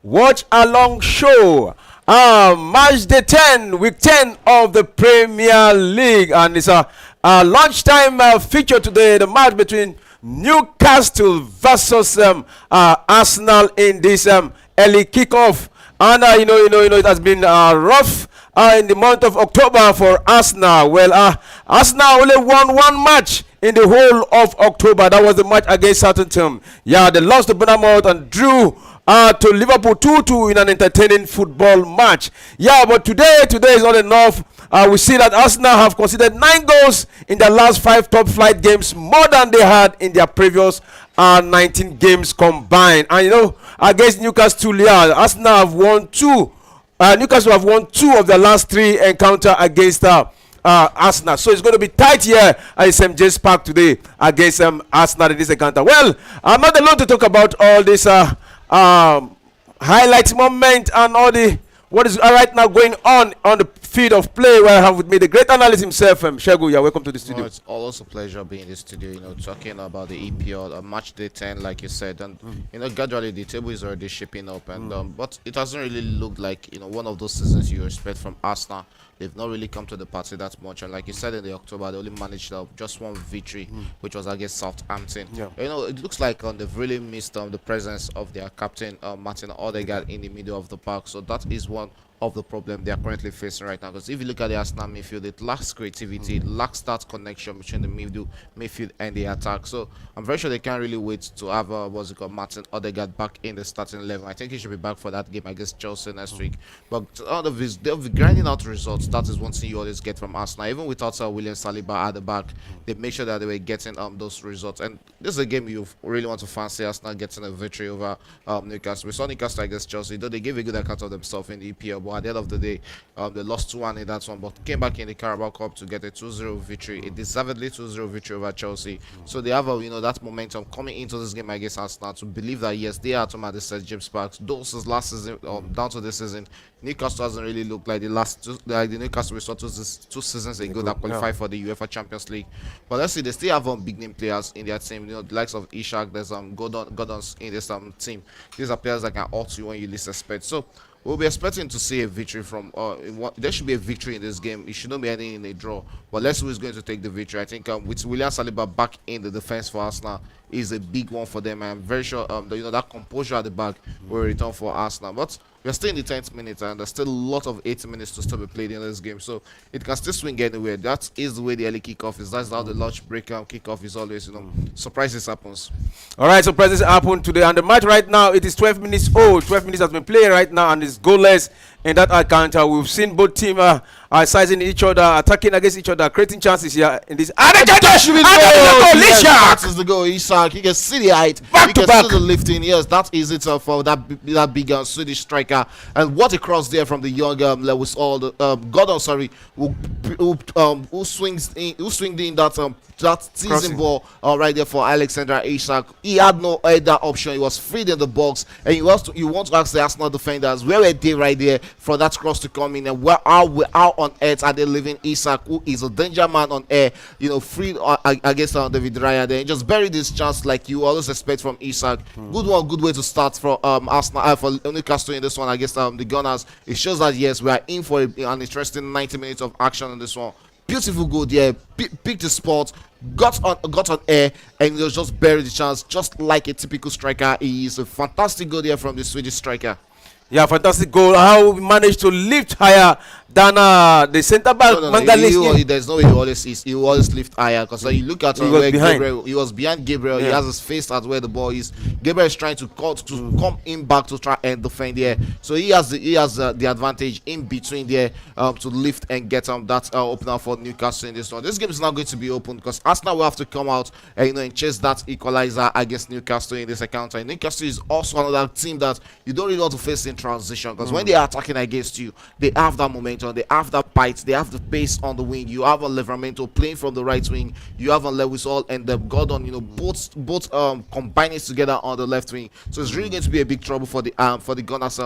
watch along show. Match day 10, week 10 of the Premier League, and it's a lunchtime feature today. The match between Newcastle versus Arsenal in this early kickoff. And it has been rough in the month of October for Arsenal. Well, Arsenal only won one match in the whole of October. That was the match against Southampton. Yeah, they lost to Bournemouth and drew to Liverpool 2-2 in an entertaining football match. Yeah, but today is not enough. We see that Arsenal have conceded 9 goals in their last 5 top flight games, more than they had in their previous 19 games combined. And against Newcastle, yeah, Arsenal have won 2. Newcastle have won 2 of their last 3 encounter against Arsenal. So it's going to be tight here at St. James Park today against Arsenal in this encounter. Well, I'm not alone to talk about all this highlights moment and all the what is right now going on the field of play, where I have with me the great analyst himself, Shegu. Yeah, welcome to the studio. It's always a pleasure being in the studio, talking about the EPL, match day 10, like you said, and gradually the table is already shaping up, and but it hasn't really looked like one of those seasons you expect from Arsenal. They've not really come to the party that much, and like you said, in the October they only managed just one victory, which was against Southampton. Yeah. It looks like they've really missed the presence of their captain Martin Odegaard in the middle of the park. So that is one of the problem they are currently facing right now. Because if you look at the Arsenal midfield, it lacks creativity, it lacks that connection between the midfield and the attack. So I'm very sure they can't really wait to have Martin Odegaard back in the starting 11. I think he should be back for that game against Chelsea next week. But out of this, they'll be grinding out results. That is one thing you always get from Arsenal. Even without William Saliba at the back, they make sure that they were getting those results. And this is a game you really want to fancy Arsenal getting a victory over Newcastle. We saw Newcastle against Chelsea, though they gave a good account of themselves in the EPL. But at the end of the day, they lost 2-1 in that one, but came back in the Carabao Cup to get a 2-0 victory, a deservedly 2-0 victory over Chelsea. So they have that momentum coming into this game against Arsenal to believe that yes, they are at home at the St. James Park. Those since last season, down to this season, Newcastle hasn't really looked like the Newcastle we saw two seasons ago that qualified for the UEFA Champions League. But let's see, they still have big name players in their team. The likes of Ishak, there's Gordon's in this team. These are players that can out you when you least expect. So we'll be expecting to see a victory from. There should be a victory in this game. It should not be ending in a draw. But let's see who's going to take the victory. I think with William Saliba back in the defense for Arsenal is a big one for them. I'm very sure that composure at the back will return for Arsenal. But we're still in the 10th minute, and there's still a lot of 80 minutes to still be played in this game. So it can still swing anywhere. That is the way the early kickoff is. That's how the lunch break kickoff is always. Surprises happens. All right, surprises happen today, and the match right now, it is 12 minutes old. 12 minutes has been played right now, and it's goalless in that encounter. We've seen both teams sizing each other, attacking against each other, creating chances here in this. That is the goal, Ishak. You can see the height. Back to back. See the lifting. Yes, that is it for that big Swedish striker. And what a cross there from the young Lewis Gordon, who swings in that season ball right there for Alexander Ishak. He had no other option. He was freed in the box, and you want to ask the Arsenal defenders, where were they right there for that cross to come in, and how on earth are they leaving Ishak, who is a danger man on air, freed against David Raya there. Just bury this chance like you always expect from Ishak. Good way to start for Arsenal for Newcastle in this one against the Gunners. It shows that yes, we are in for an interesting 90 minutes of action in this one. Beautiful goal there, picked the spot, got on air, and just buried the chance, just like a typical striker. He is a fantastic goal there from the Swedish striker. Yeah, fantastic goal. How we managed to lift higher than the centre back. There's no way he always lift higher, because you look at where Gabriel, he was behind Gabriel. Yeah. He has his face at where the ball is. Gabriel is trying to come in back to try and defend there. So he has the advantage in between there to lift and get that opener for Newcastle in this one. This game is not going to be open because Arsenal will have to come out and chase that equalizer against Newcastle in this encounter. And Newcastle is also another team that you don't really want to face in transition, because when they are attacking against you, they have that momentum. momentum, they have that bite, they have the pace on the wing. You have a Livramento playing from the right wing. You have a Lewis Hall and Gordon. Both combining together on the left wing. So it's really going to be a big trouble for the Gunners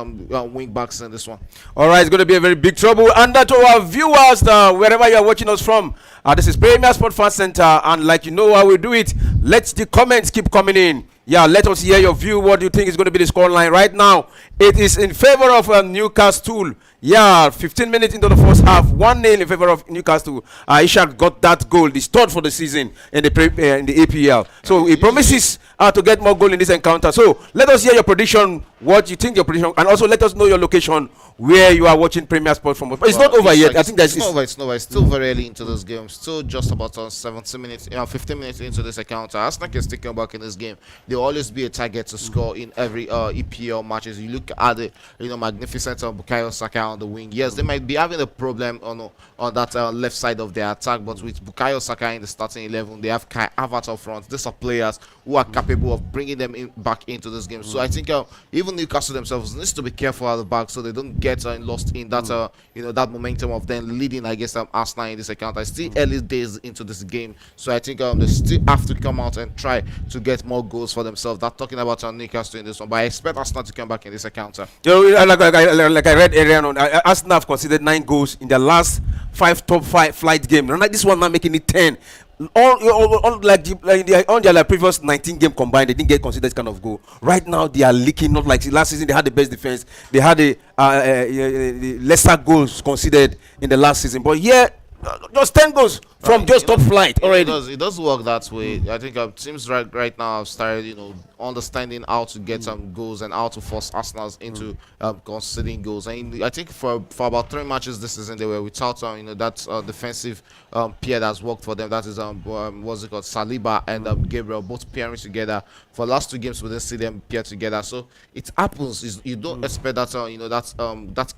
wing backs in this one. All right, it's going to be a very big trouble. And to our viewers, wherever you are watching us from, this is Premier Sport Fan Center, and like you know how we do it, let the comments keep coming in. Yeah, let us hear your view. What do you think is going to be the scoreline right now? It is in favor of Newcastle. Yeah, 15 minutes into the first half, 1-0 in favor of Newcastle. Ishak got that goal, the third for the season in the APL. So he promises to get more goal in this encounter. So let us hear your prediction, what you think your prediction, and also let us know your location where you are watching Premier Sport from. But it's not over yet. I think it's not over. It's not over. It's still very early into this game. Still just about 17 minutes, 15 minutes into this encounter. Arsenal can still come back in this game. There will always be a target to score in every EPL matches. You look at the magnificent Bukayo Saka on the wing. Yes, they might be having a problem on that left side of their attack, but with Bukayo Saka in the starting 11, they have Kai Havertz up front. These are players who are capable of bringing them back into this game. So I think even Newcastle themselves needs to be careful at the back so they don't get lost in that that momentum of them leading against Arsenal in this account. I still early days into this game, so I think they still have to come out and try to get more goals for themselves. That's talking about Newcastle in this one, but I expect Arsenal to come back in this encounter. Like I read earlier on, Arsenal have conceded 9 goals in their last 5 top 5 flight games. Like this one now making it 10. On their previous 19 game combined, they didn't get considered kind of goal. Right now they are leaking. Not like last season they had the best defense. They had the lesser goals conceded in the last season. But yeah, just 10 goals from just top flight already. It does work that way. I think teams right now have started understanding how to get some goals and how to force Arsenal into conceding goals. And I think for about 3 matches this season they were without that defensive pair that's worked for them. That is what's it called, Saliba and Gabriel, both pairing together. For the last 2 games we didn't see them pair together. So it happens. You don't expect that that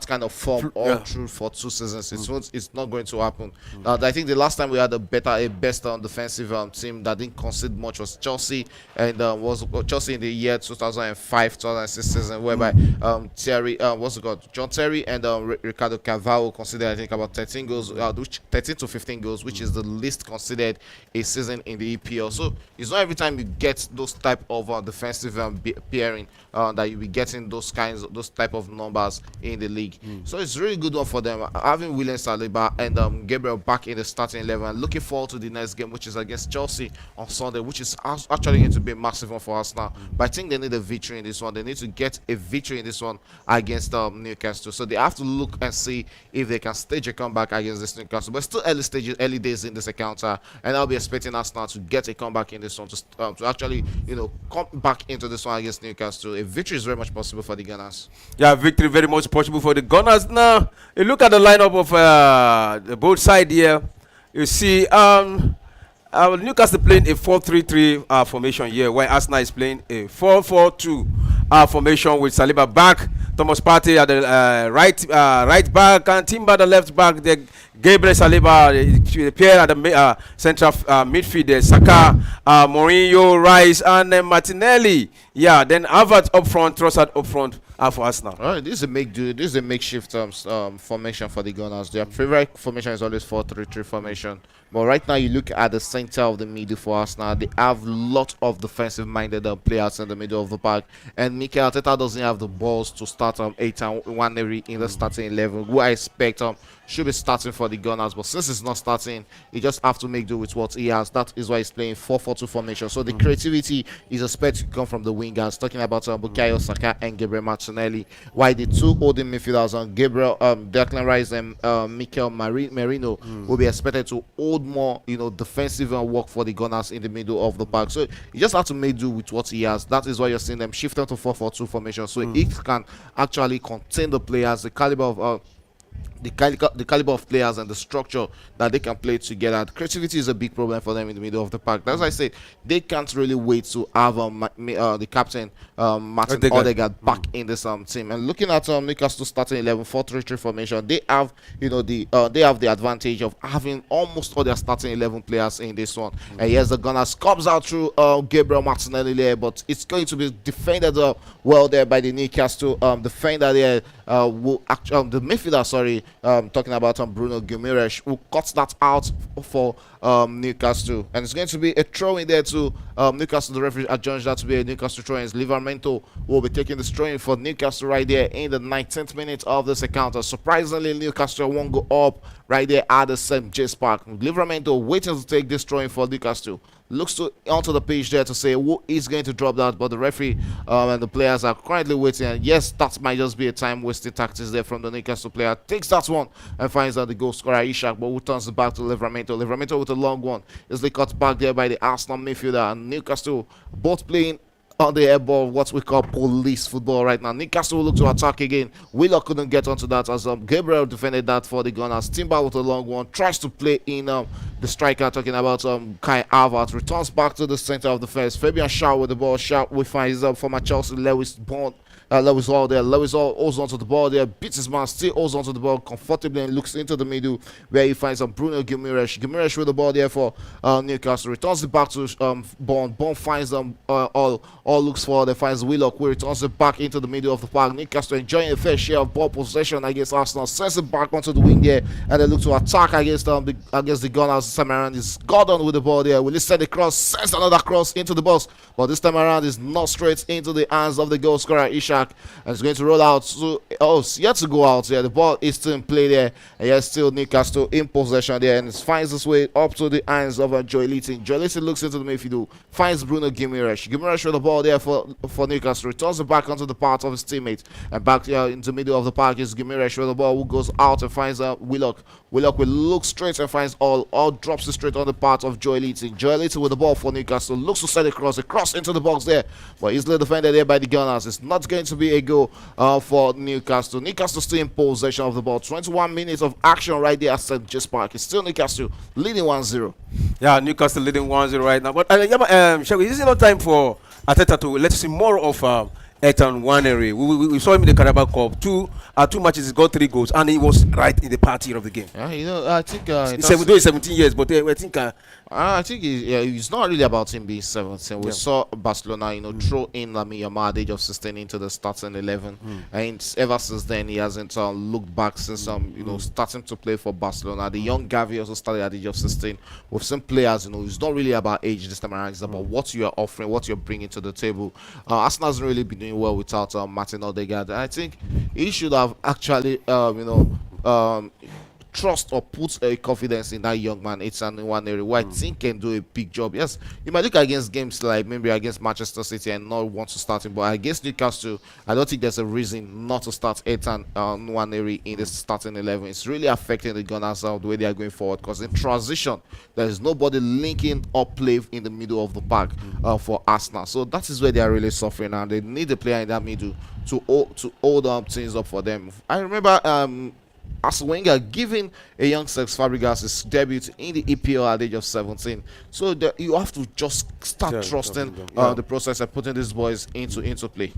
kind of form all through for 2 seasons. It's not going to happen. I think the last time we had a best defensive team that didn't concede much was Chelsea, and was Chelsea in the year 2005-2006 season, whereby John Terry and Ricardo Carvalho conceded I think about 13 goals, 13 to 15 goals, which is the least conceded a season in the EPL. So it's not every time you get those type of defensive pairing that you'll be getting those type of numbers in the league. So it's really good one for them having William Saliba and Gabriel back in the starting 11. Looking forward to the next game, which is against Chelsea on Sunday, which is actually going to be a massive one for us now. But I think they need a victory in this one. They need to get a victory in this one against Newcastle. So they have to look and see if they can stage a comeback against this Newcastle. But still early days in this encounter, and I'll be expecting us now to get a comeback in this one to actually come back into this one against Newcastle. A victory is very much possible for the Gunners. Yeah, victory very much possible for the Gunners. Now, you look at the lineup of the both side here. You see, Newcastle playing a 4-3-3 formation here, while Arsenal is playing a 4-4-2 formation with Saliba back, Thomas Partey at the right back, and Timber the left back. The Gabriel Saliba the pair at the central midfield. There, Saka, Mourinho, Rice, and Martinelli. Yeah, then Havertz up front, Trossard up front for Arsenal. All right, this is a makeshift formation for the Gunners. Their favorite formation is always 4-3-3 formation. But right now, you look at the center of the middle for Arsenal. They have a lot of defensive-minded players in the middle of the park. And Mikel Arteta doesn't have the balls to start 8 and 1 in the starting 11, who I expect should be starting for the Gunners. But since it's not starting, he just have to make do with what he has. That is why he's playing 4-4-2 formation. So the creativity is expected to come from the wingers. Talking about Bukayo Saka and Gabriel Martinelli. While the 2 holding midfielders Gabriel, Declan Rice and Mikel Merino will be expected to hold more defensive work for the Gunners in the middle of the park. So you just have to make do with what he has. That is why you're seeing them shifting to 4-4-2 formation. So it can actually contain the players, the caliber of the caliber of players and the structure that they can play together. Creativity is a big problem for them in the middle of the park. As I said, they can't really wait to have the captain Martin Odegaard back in this team. And looking at Newcastle starting 11 4-3-3 formation, they have they have the advantage of having almost all their starting 11 players in this one. And yes, the Gunners comes out through Gabriel Martinelli there, but it's going to be defended well there by the Newcastle defender there. The midfielder, sorry, talking about Bruno Guimaraes, who cuts that out for Newcastle, and it's going to be a throw in there to Newcastle. The referee adjudged that to be a Newcastle throw in. Livermento will be taking the throw in for Newcastle right there in the 19th minute of this encounter. Surprisingly, Newcastle won't go up right there at the St. James Park. Livermento waiting to take this throw in for Newcastle. Looks to onto the pitch there to say who is going to drop that, but the referee and the players are currently waiting. And yes, that might just be a time-wasting tactics there from the Newcastle player. Takes that one and finds out the goal scorer Ishak, but who turns it back to Livermento. Livermento with a long one is cut back there by the Arsenal midfielder, and Newcastle both playing on the air ball, what we call police football right now. Newcastle will look to attack again. Wheeler couldn't get onto that as Gabriel defended that for the Gunners. Timber with a long one tries to play in the striker, talking about Kai Havertz, returns back to the center of the fence. Fabian Shaw with the ball. Shaw we find his former Chelsea Lewis Bond. Lewis Hall there. Lewis Hall holds onto the ball there. Beats his man, still holds onto the ball comfortably and looks into the middle where he finds Bruno Guimaraes. Guimaraes with the ball there for Newcastle. Returns it back to Bond. Bond finds all looks forward and finds Willock, who returns it back into the middle of the park. Newcastle enjoying a fair share of ball possession against Arsenal. Sends it back onto the wing there and they look to attack against the Gunners this time around. It's Gordon with the ball there. Will he send the cross? Sends another cross into the box, but this time around is not straight into the hands of the goal scorer Ishak. And it's going to roll out to yet to go out here. The ball is still in play there, and yes, still Newcastle in possession there, and it finds its way up to the hands of Joelinton. Joelinton looks into the midfield, finds Bruno Guimaraes. Guimaraes with the ball there for Newcastle, returns it back onto the part of his teammate, and back here into the middle of the park is Guimaraes with the ball, who goes out and finds Willock. Willock will look straight and finds all drops it straight on the part of Joelinton. Joelinton with the ball for Newcastle, looks to set a cross into the box there, but easily defended there by the Gunners. It's not going to be a goal for Newcastle. Newcastle still in possession of the ball. 21 minutes of action right there at St. James Park. It's still Newcastle leading 1-0. Yeah, Newcastle leading 1-0 right now. But Shaggy, this is not time for Arteta to let's see more of Ethan Nwaneri. We saw him in the Carabao Cup. Two matches, he got 3 goals, and he was right in the party of the game. Yeah, I think he's 17 years, but I think it's not really about him being 17. We saw Barcelona, throw in Lamine Yamal at the age of 16 into the starting 11, and ever since then he hasn't looked back since starting to play for Barcelona. The young Gavi also started at the age of 16. We've seen players, it's not really about age this time around. It's about what you are offering, what you're bringing to the table. Arsenal hasn't really been doing well without Martin Odegaard. I think he should have actually trust or put confidence in that young man. It's an one area where I think can do a big job. Yes, you might look against games like maybe against Manchester City and not want to start him, but against Newcastle, I don't think there's a reason not to start Ethan Nwaneri in the starting 11. It's really affecting the Gunners the way they are going forward, because in transition there is nobody linking up play in the middle of the park for Arsenal. So that is where they are really suffering, and they need a player in that middle to hold things up for them. I remember Arsene Wenger giving a young Cesc Fabregas his debut in the EPL at the age of 17. So you have to just start trusting the process and putting these boys into play.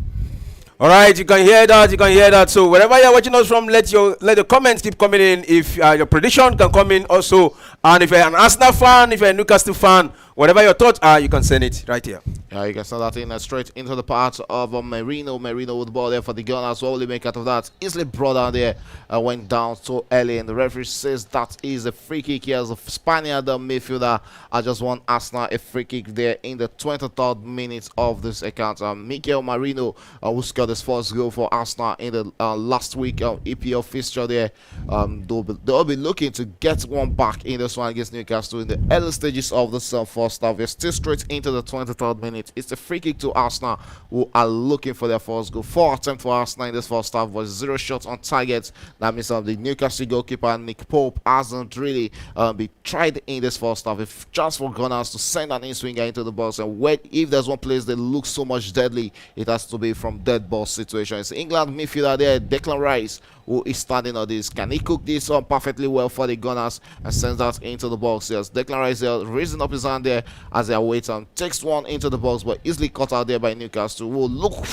All right, you can hear that. So wherever you're watching us from, let your comments keep coming in. If your prediction can come in also, and if you're an Arsenal fan, if you're a Newcastle fan, whatever your thoughts are, you can send it right here. Yeah, you can send that in straight into the part of Merino with the ball there for the Gunners. What will he make out of that? Easily brought down there, went down so early, and the referee says that is a free kick here as a Spaniard midfielder. I just want Arsenal a free kick there in the 23rd minute of this account. Mikel Marino, who scored his first goal for Arsenal in the last week EPL fixture there. They'll be looking to get one back in this one against Newcastle in the early stages of this first half. We're still straight into the 23rd minute. It's a free kick to Arsenal, who are looking for their first goal. 4 attempts for Arsenal in this first half, was 0 shots on target. That means the Newcastle goalkeeper Nick Pope hasn't really been tried in this first half. If just for Gunners to send an in-swinger into the box, and if there's one place that looks so much deadly, it has to be from dead ball situation. It's England midfielder there, Declan Rice, who is standing on this. Can he cook this on perfectly well for the Gunners and sends that into the box? Yes, Declan Rice raising up his hand there as they await takes one into the box, but easily caught out there by Newcastle. Will look,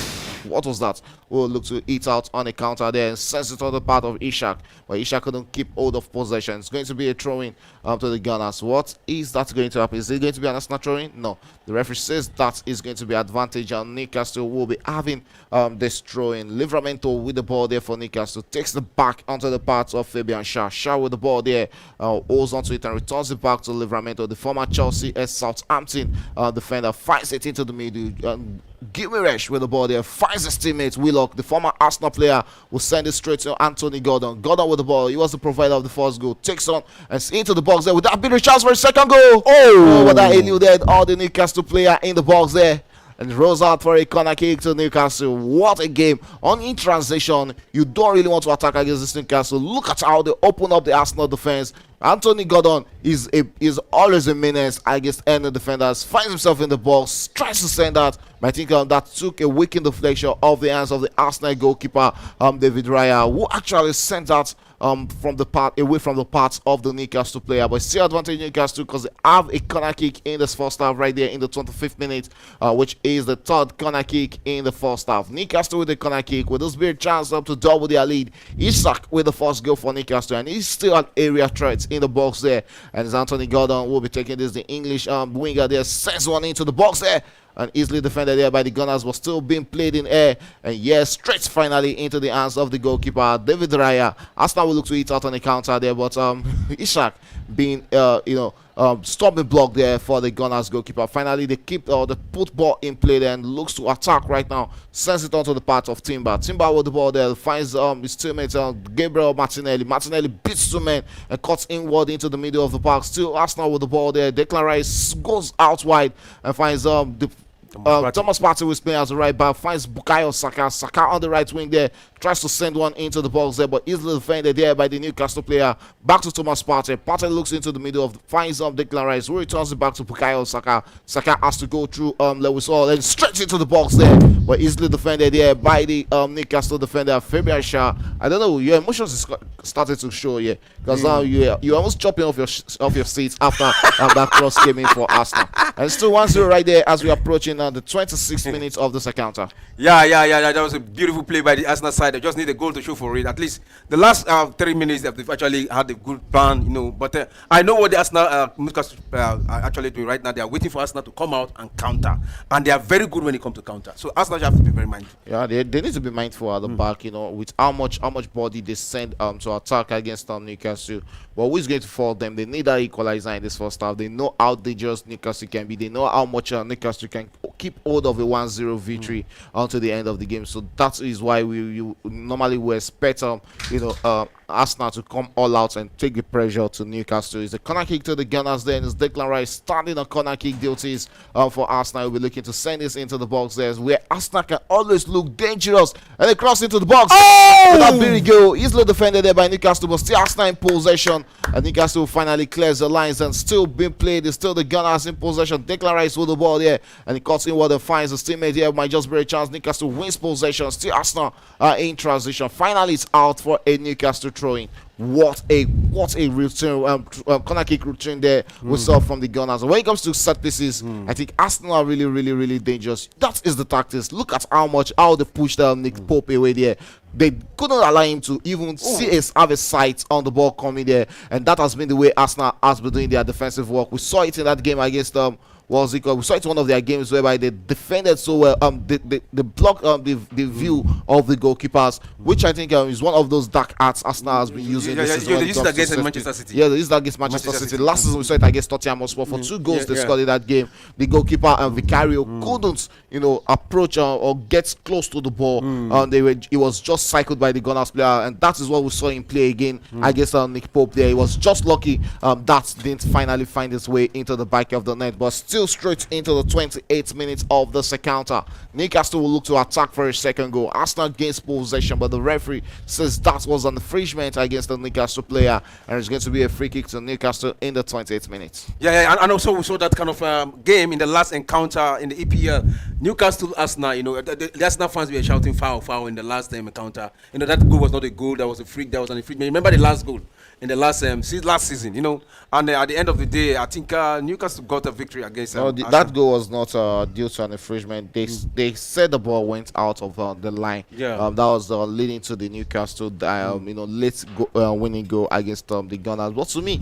what was that? Will look to eat out on a counter there and sends it on the part of Ishak, but Ishak couldn't keep hold of possession. It's going to be a throw-in to the Gunners. What is that going to happen? Is it going to be an Arsenal throw-in? No. The referee says that is going to be advantage, and Newcastle will be having this throw-in. Livramento with the ball there for Newcastle. Takes the back onto the part of Fabian Schär. Schär with the ball there. Holds onto it and returns it back to Livramento. The former Chelsea and Southampton defender finds it into the middle. Gimeresh with the ball there. Finds his teammate Willock. The former Arsenal player will send it straight to Anthony Gordon. Gordon with the ball. He was the provider of the first goal. Takes on and into the box there. Would that be the chance for a second goal? Oh, what that eluded all the Newcastle player in the box there. And rolls out for a corner kick to Newcastle. What a game. On in transition, you don't really want to attack against this Newcastle. Look at how they open up the Arsenal defense. Anthony Gordon is always a menace against any defenders. Finds himself in the box, tries to send that. But I think that took a wicked deflection off the hands of the Arsenal goalkeeper, David Raya, who actually sent that from the part away from the parts of the Newcastle player. But still advantage Newcastle because they have a corner kick in this first half right there in the 25th minute, which is the third corner kick in the first half. Newcastle with the corner kick with this big chance up to double their lead. Isak with the first goal for Newcastle, and he's still an area threat in the box there. And Anthony Gordon will be taking this. The English winger there sends one into the box there. And easily defended there by the Gunners, was still being played in air. And yes, straight finally into the hands of the goalkeeper, David Raya. Arsenal will look to hit out on the counter there, but Ishak being, stopping block there for the Gunners goalkeeper. Finally, they keep the put ball in play there and looks to attack right now. Sends it onto the part of Timber. Timber with the ball there, finds his teammate Gabriel Martinelli. Martinelli beats two men and cuts inward into the middle of the park. Still Arsenal with the ball there. Declan Rice goes out wide and finds Thomas Partey was playing as a right back, finds Bukayo Saka. Saka on the right wing there, tries to send one into the box there, but easily defended there by the Newcastle player. Back to Thomas Partey. Partey looks into the middle finds Declan Rice, who returns it back to Bukayo Saka. Saka has to go through Lewis Hall and straight into the box there, but easily defended there by the Newcastle defender Fabian Schär. I don't know, your emotions is started to show here because now you're almost chopping off your seats after that cross came in for Arsenal. And still 1-0 right there as we are approaching the 26th minutes of the second half. Yeah. That was a beautiful play by the Arsenal side. They just need a goal to show for it. At least the last 3 minutes, they've actually had a good plan, But I know what the Arsenal Newcastle are actually doing right now. They are waiting for Arsenal to come out and counter, and they are very good when it comes to counter. So Arsenal have to be very mindful. Yeah, they need to be mindful at the back, with how much body they send to attack against Newcastle. But who is going to fall them? They need that equalizer in this first half. They know how dangerous Newcastle can be. They know how much Newcastle can keep hold of a 1-0 victory until the end of the game. So that is why you normally we expect Arsenal to come all out and take the pressure to Newcastle. It's a corner kick to the Gunners there, and it's Declan Rice standing on corner kick duties for Arsenal. We'll be looking to send this into the box there, where Arsenal can always look dangerous, and they cross into the box. That big goal, easily defended there by Newcastle, but still Arsenal in possession, and Newcastle finally clears the lines and still being played. It's still the Gunners in possession. Declan Rice with the ball there, and he cuts inward and finds his teammate here. Might just be a chance. Newcastle wins possession. Still Arsenal in transition. Finally, it's out for a Newcastle throwing. What a return, corner kick return there we saw from the Gunners. When it comes to set pieces, I think Arsenal are really dangerous. That is the tactics. Look at how they pushed Nick Pope away there. They couldn't allow him to even have a sight on the ball coming there, and that has been the way Arsenal has been doing their defensive work. We saw it in that game against we saw it in one of their games whereby they defended so well. They blocked the view of the goalkeepers, which I think is one of those dark arts Arsenal has been using. They used it against Manchester City. Yeah, they used that against Manchester City. Last season we saw it against Tottenham Hotspur for 2 goals they scored in that game. The goalkeeper and Vicario couldn't, approach or get close to the ball. It was just cycled by the Gunners player, and that is what we saw him play again against Nick Pope there. He was just lucky that didn't finally find his way into the back of the net, but still still straight into the 28th minute of this encounter. Newcastle will look to attack for a second goal. Arsenal gains possession, but the referee says that was an infringement against the Newcastle player, and it's going to be a free kick to Newcastle in the 28th minute. Yeah, and also we saw that kind of game in the last encounter in the EPL. Newcastle Arsenal, the Arsenal fans were shouting foul, foul in the last encounter. That goal was not a goal, that was a freak, that was an infringement. Remember the last goal in the last season, and at the end of the day, I think Newcastle got a victory against that goal was not due to an infringement. They said the ball went out of the line. Yeah. That was leading to the Newcastle late winning goal against the Gunners. But to me,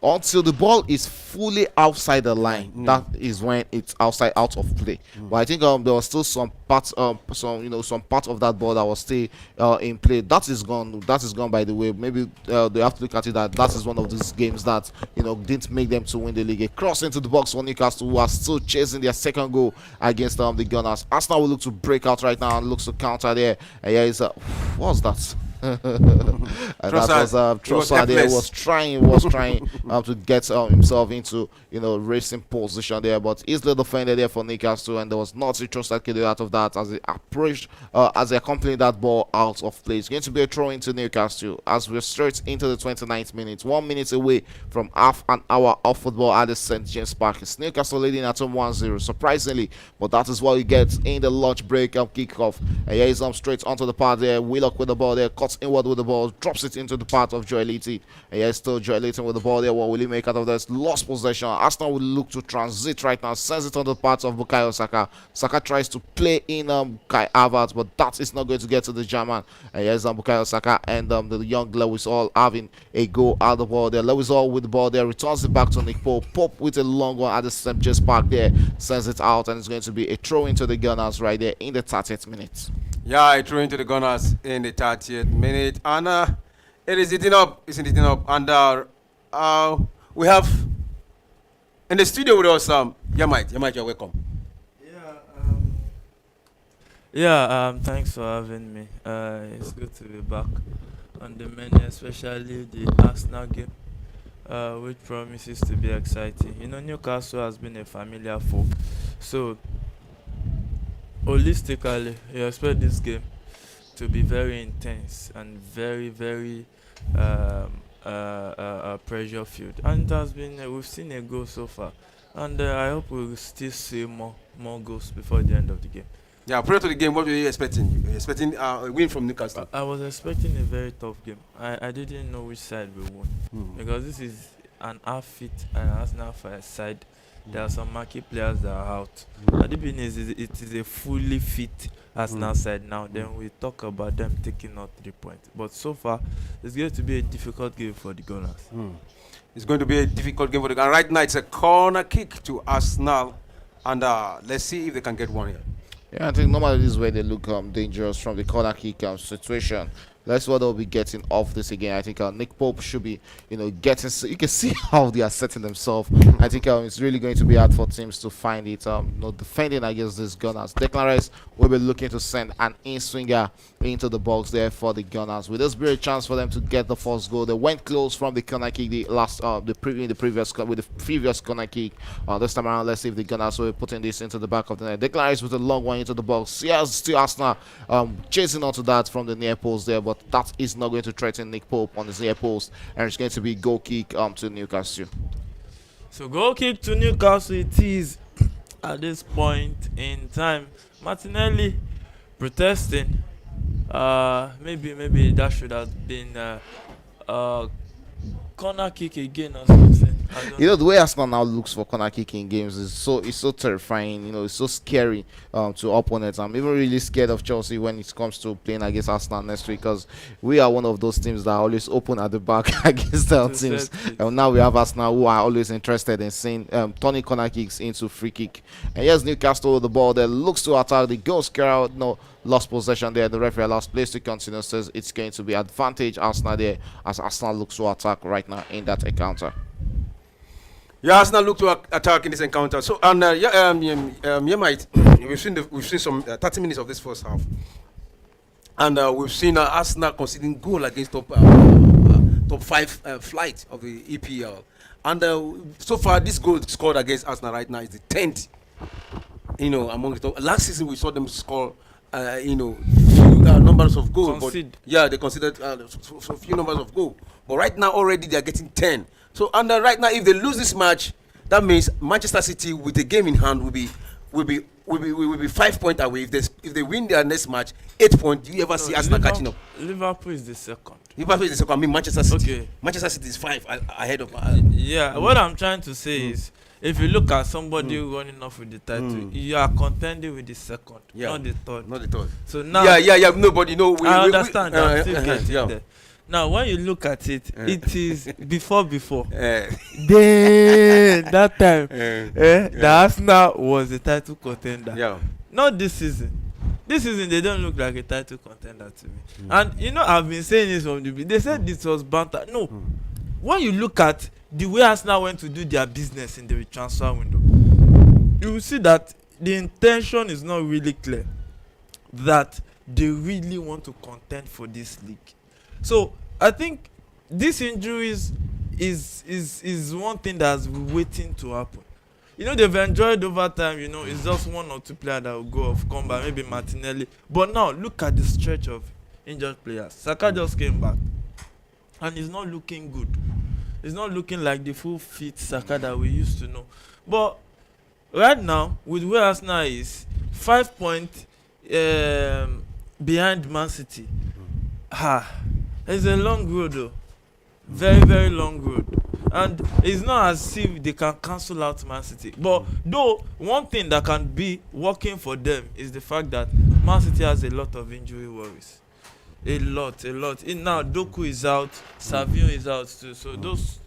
until the ball is fully outside the line, that is when it's out of play. But I think there was still some part of that ball that was still in play. That is gone. That is gone. By the way, maybe they have to look at it that is one of these games that didn't make them to win the league. A cross into the box for Newcastle, who are still chasing their second goal against the Gunners. Arsenal will look to break out right now and looks to counter there. And yeah, what's that? And that was Trossard there was trying to get himself into racing position there, but easily defended there for Newcastle, and there was nothing Trossard could do out of that as he approached as he accompanied that ball out of play. It's going to be a throw into Newcastle as we're straight into the 29th minute, 1 minute away from half an hour of football at the St. James Park. It's Newcastle leading at home 1-0, surprisingly, but that is what you get in the lunch break kickoff. And here he's straight onto the part there. Willock with the ball there, cuts inward with the ball, drops it into the part of Joeliti. And here's still Joeliti with the ball there. What will he make out of this? Lost possession. Arsenal will look to transit right now, sends it on the part of Bukayo Saka. Saka tries to play in Kai Havertz, but that is not going to get to the German. And here's Bukayo Saka and the young Lewis Hall having a go out the ball there. Lewis Hall with the ball there, returns it back to Nick Pope. Pope with a long one at the St. James Park there, sends it out, and it's going to be a throw into the Gunners right there in the 30th minute. Yeah, it threw into the Gunners in the 30th minute, and it is eating up. It's eating up, and we have in the studio with us Yamite, you're welcome. Thanks for having me. It's good to be back on the menu, especially the Arsenal game, which promises to be exciting. Newcastle has been a familiar foe, so holistically, you expect this game to be very intense and very, very pressure filled. And it has been, we've seen a goal so far, and I hope we will still see more goals before the end of the game. Yeah, prior to the game, what were you expecting? You were expecting a win from Newcastle? I was expecting a very tough game. I didn't know which side will win because this is an half-fit Arsenal side. There are some marquee players that are out. The thing is, it is a fully fit Arsenal side now. Then we talk about them taking out 3 points. But so far, it's going to be a difficult game for the Gunners. It's going to be a difficult game for the Gunners. Right now, it's a corner kick to Arsenal, and let's see if they can get one here. Yeah, I think normally this is where they look dangerous from the corner kick situation. That's what they'll be getting off this again. I think Nick Pope should be, getting. So you can see how they are setting themselves. I think it's really going to be hard for teams to find it. Defending against these Gunners. Declan Rice will be looking to send an in-swinger into the box there for the Gunners. Will this be a chance for them to get the first goal? They went close from the corner kick the previous corner kick. This time around, let's see if the Gunners will be putting this into the back of the net. Declan Rice with a long one into the box. Yes, still Arsenal chasing onto that from the near post there, but that is not going to threaten Nick Pope on his near post, and it's going to be goal kick to Newcastle. So goal kick to Newcastle it is at this point in time. Martinelli protesting. Maybe that should have been corner kick again or something. The way Arsenal now looks for corner kicking games is so terrifying. It's so scary to opponents. I'm even really scared of Chelsea when it comes to playing against Arsenal next week, because we are one of those teams that are always open at the back against our teams. And now we have Arsenal, who are always interested in seeing turning corner kicks into free kick. And here's Newcastle with the ball there, looks to attack the goal scorer. Lost possession there. The referee allows plays to continue. Says it's going to be advantage Arsenal there as Arsenal looks to attack right now in that encounter. Yeah, Arsenal look to attack in this encounter. So, and we've seen some 30 minutes of this first half, and we've seen Arsenal conceding goal against top 5 flight of the EPL. And so far, this goal scored against Arsenal right now is the 10th. Among the top. Last season we saw them score, few numbers of goals. Concede. But yeah, they considered few numbers of goals. But right now already they are getting 10. So and right now, if they lose this match, that means Manchester City with a game in hand will be 5 points away. If they win their next match, 8 points. Do you ever see Arsenal catching up? Liverpool is the second. Liverpool is the second. I mean Manchester City. Okay. Manchester City is 5 ahead of. Yeah, what I'm trying to say is, if you look at somebody running off with the title, you are contending with the second, not the third. Not the third. So now, yeah. Nobody know. I understand. I'm still getting yeah. there. Now, when you look at it, it is before. Eh. Then that time, Yeah. the Arsenal was a title contender. Yeah. Not this season. This season they don't look like a title contender to me. And I've been saying this from the beginning. They said this was banter. No, when you look at the way Arsenal went to do their business in the transfer window, you will see that the intention is not really clear that they really want to contend for this league. So I think this injuries is one thing that's waiting to happen. They've enjoyed over time. It's just one or two players that will go off, come back, maybe Martinelli. But now look at the stretch of injured players. Saka just came back, and he's not looking good. It's not looking like the full fit Saka that we used to know. But right now, with where Arsenal is, 5 points behind Man City. It's a long road though. Very, very long road. And it's not as if they can cancel out Man City. But though, one thing that can be working for them is the fact that Man City has a lot of injury worries. A lot. Now Doku is out, Savio is out too. So those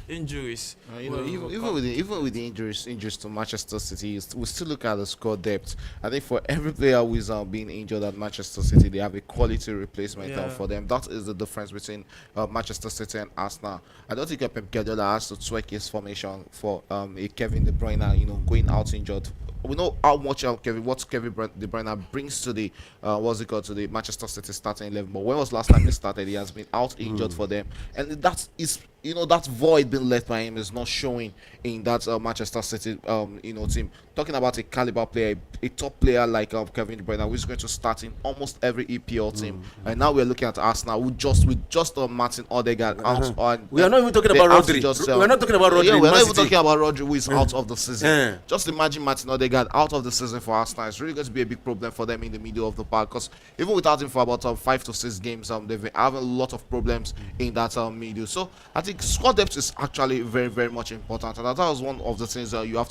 injuries. Even with the injuries to Manchester City, we still look at the squad depth. I think for every player who is being injured at Manchester City, they have a quality replacement for them. That is the difference between Manchester City and Arsenal. I don't think Pep Guardiola has to tweak his formation for a Kevin De Bruyne, going out injured. We know how much Kevin De Bruyne brings to the to the Manchester City starting 11. But when was last time he started? He has been out injured for them, and that is that void being left by him is not showing in that Manchester City team. Talking about a caliber player, a top player like Kevin De Bruyne, who is going to start in almost every EPL team, and now we're looking at Arsenal with just Martin Odegaard out. We are not even talking about Rodri. We are not talking about Rodri. Yeah, we're not even talking about Rodri, who is out of the season. Just imagine Martin Odegaard out of the season for Arsenal. It's really going to be a big problem for them in the middle of the park, because even without him for about 5 to 6 games, they've been having a lot of problems in that middle. So I think squad depth is actually very, very much important, and that was one of the things we have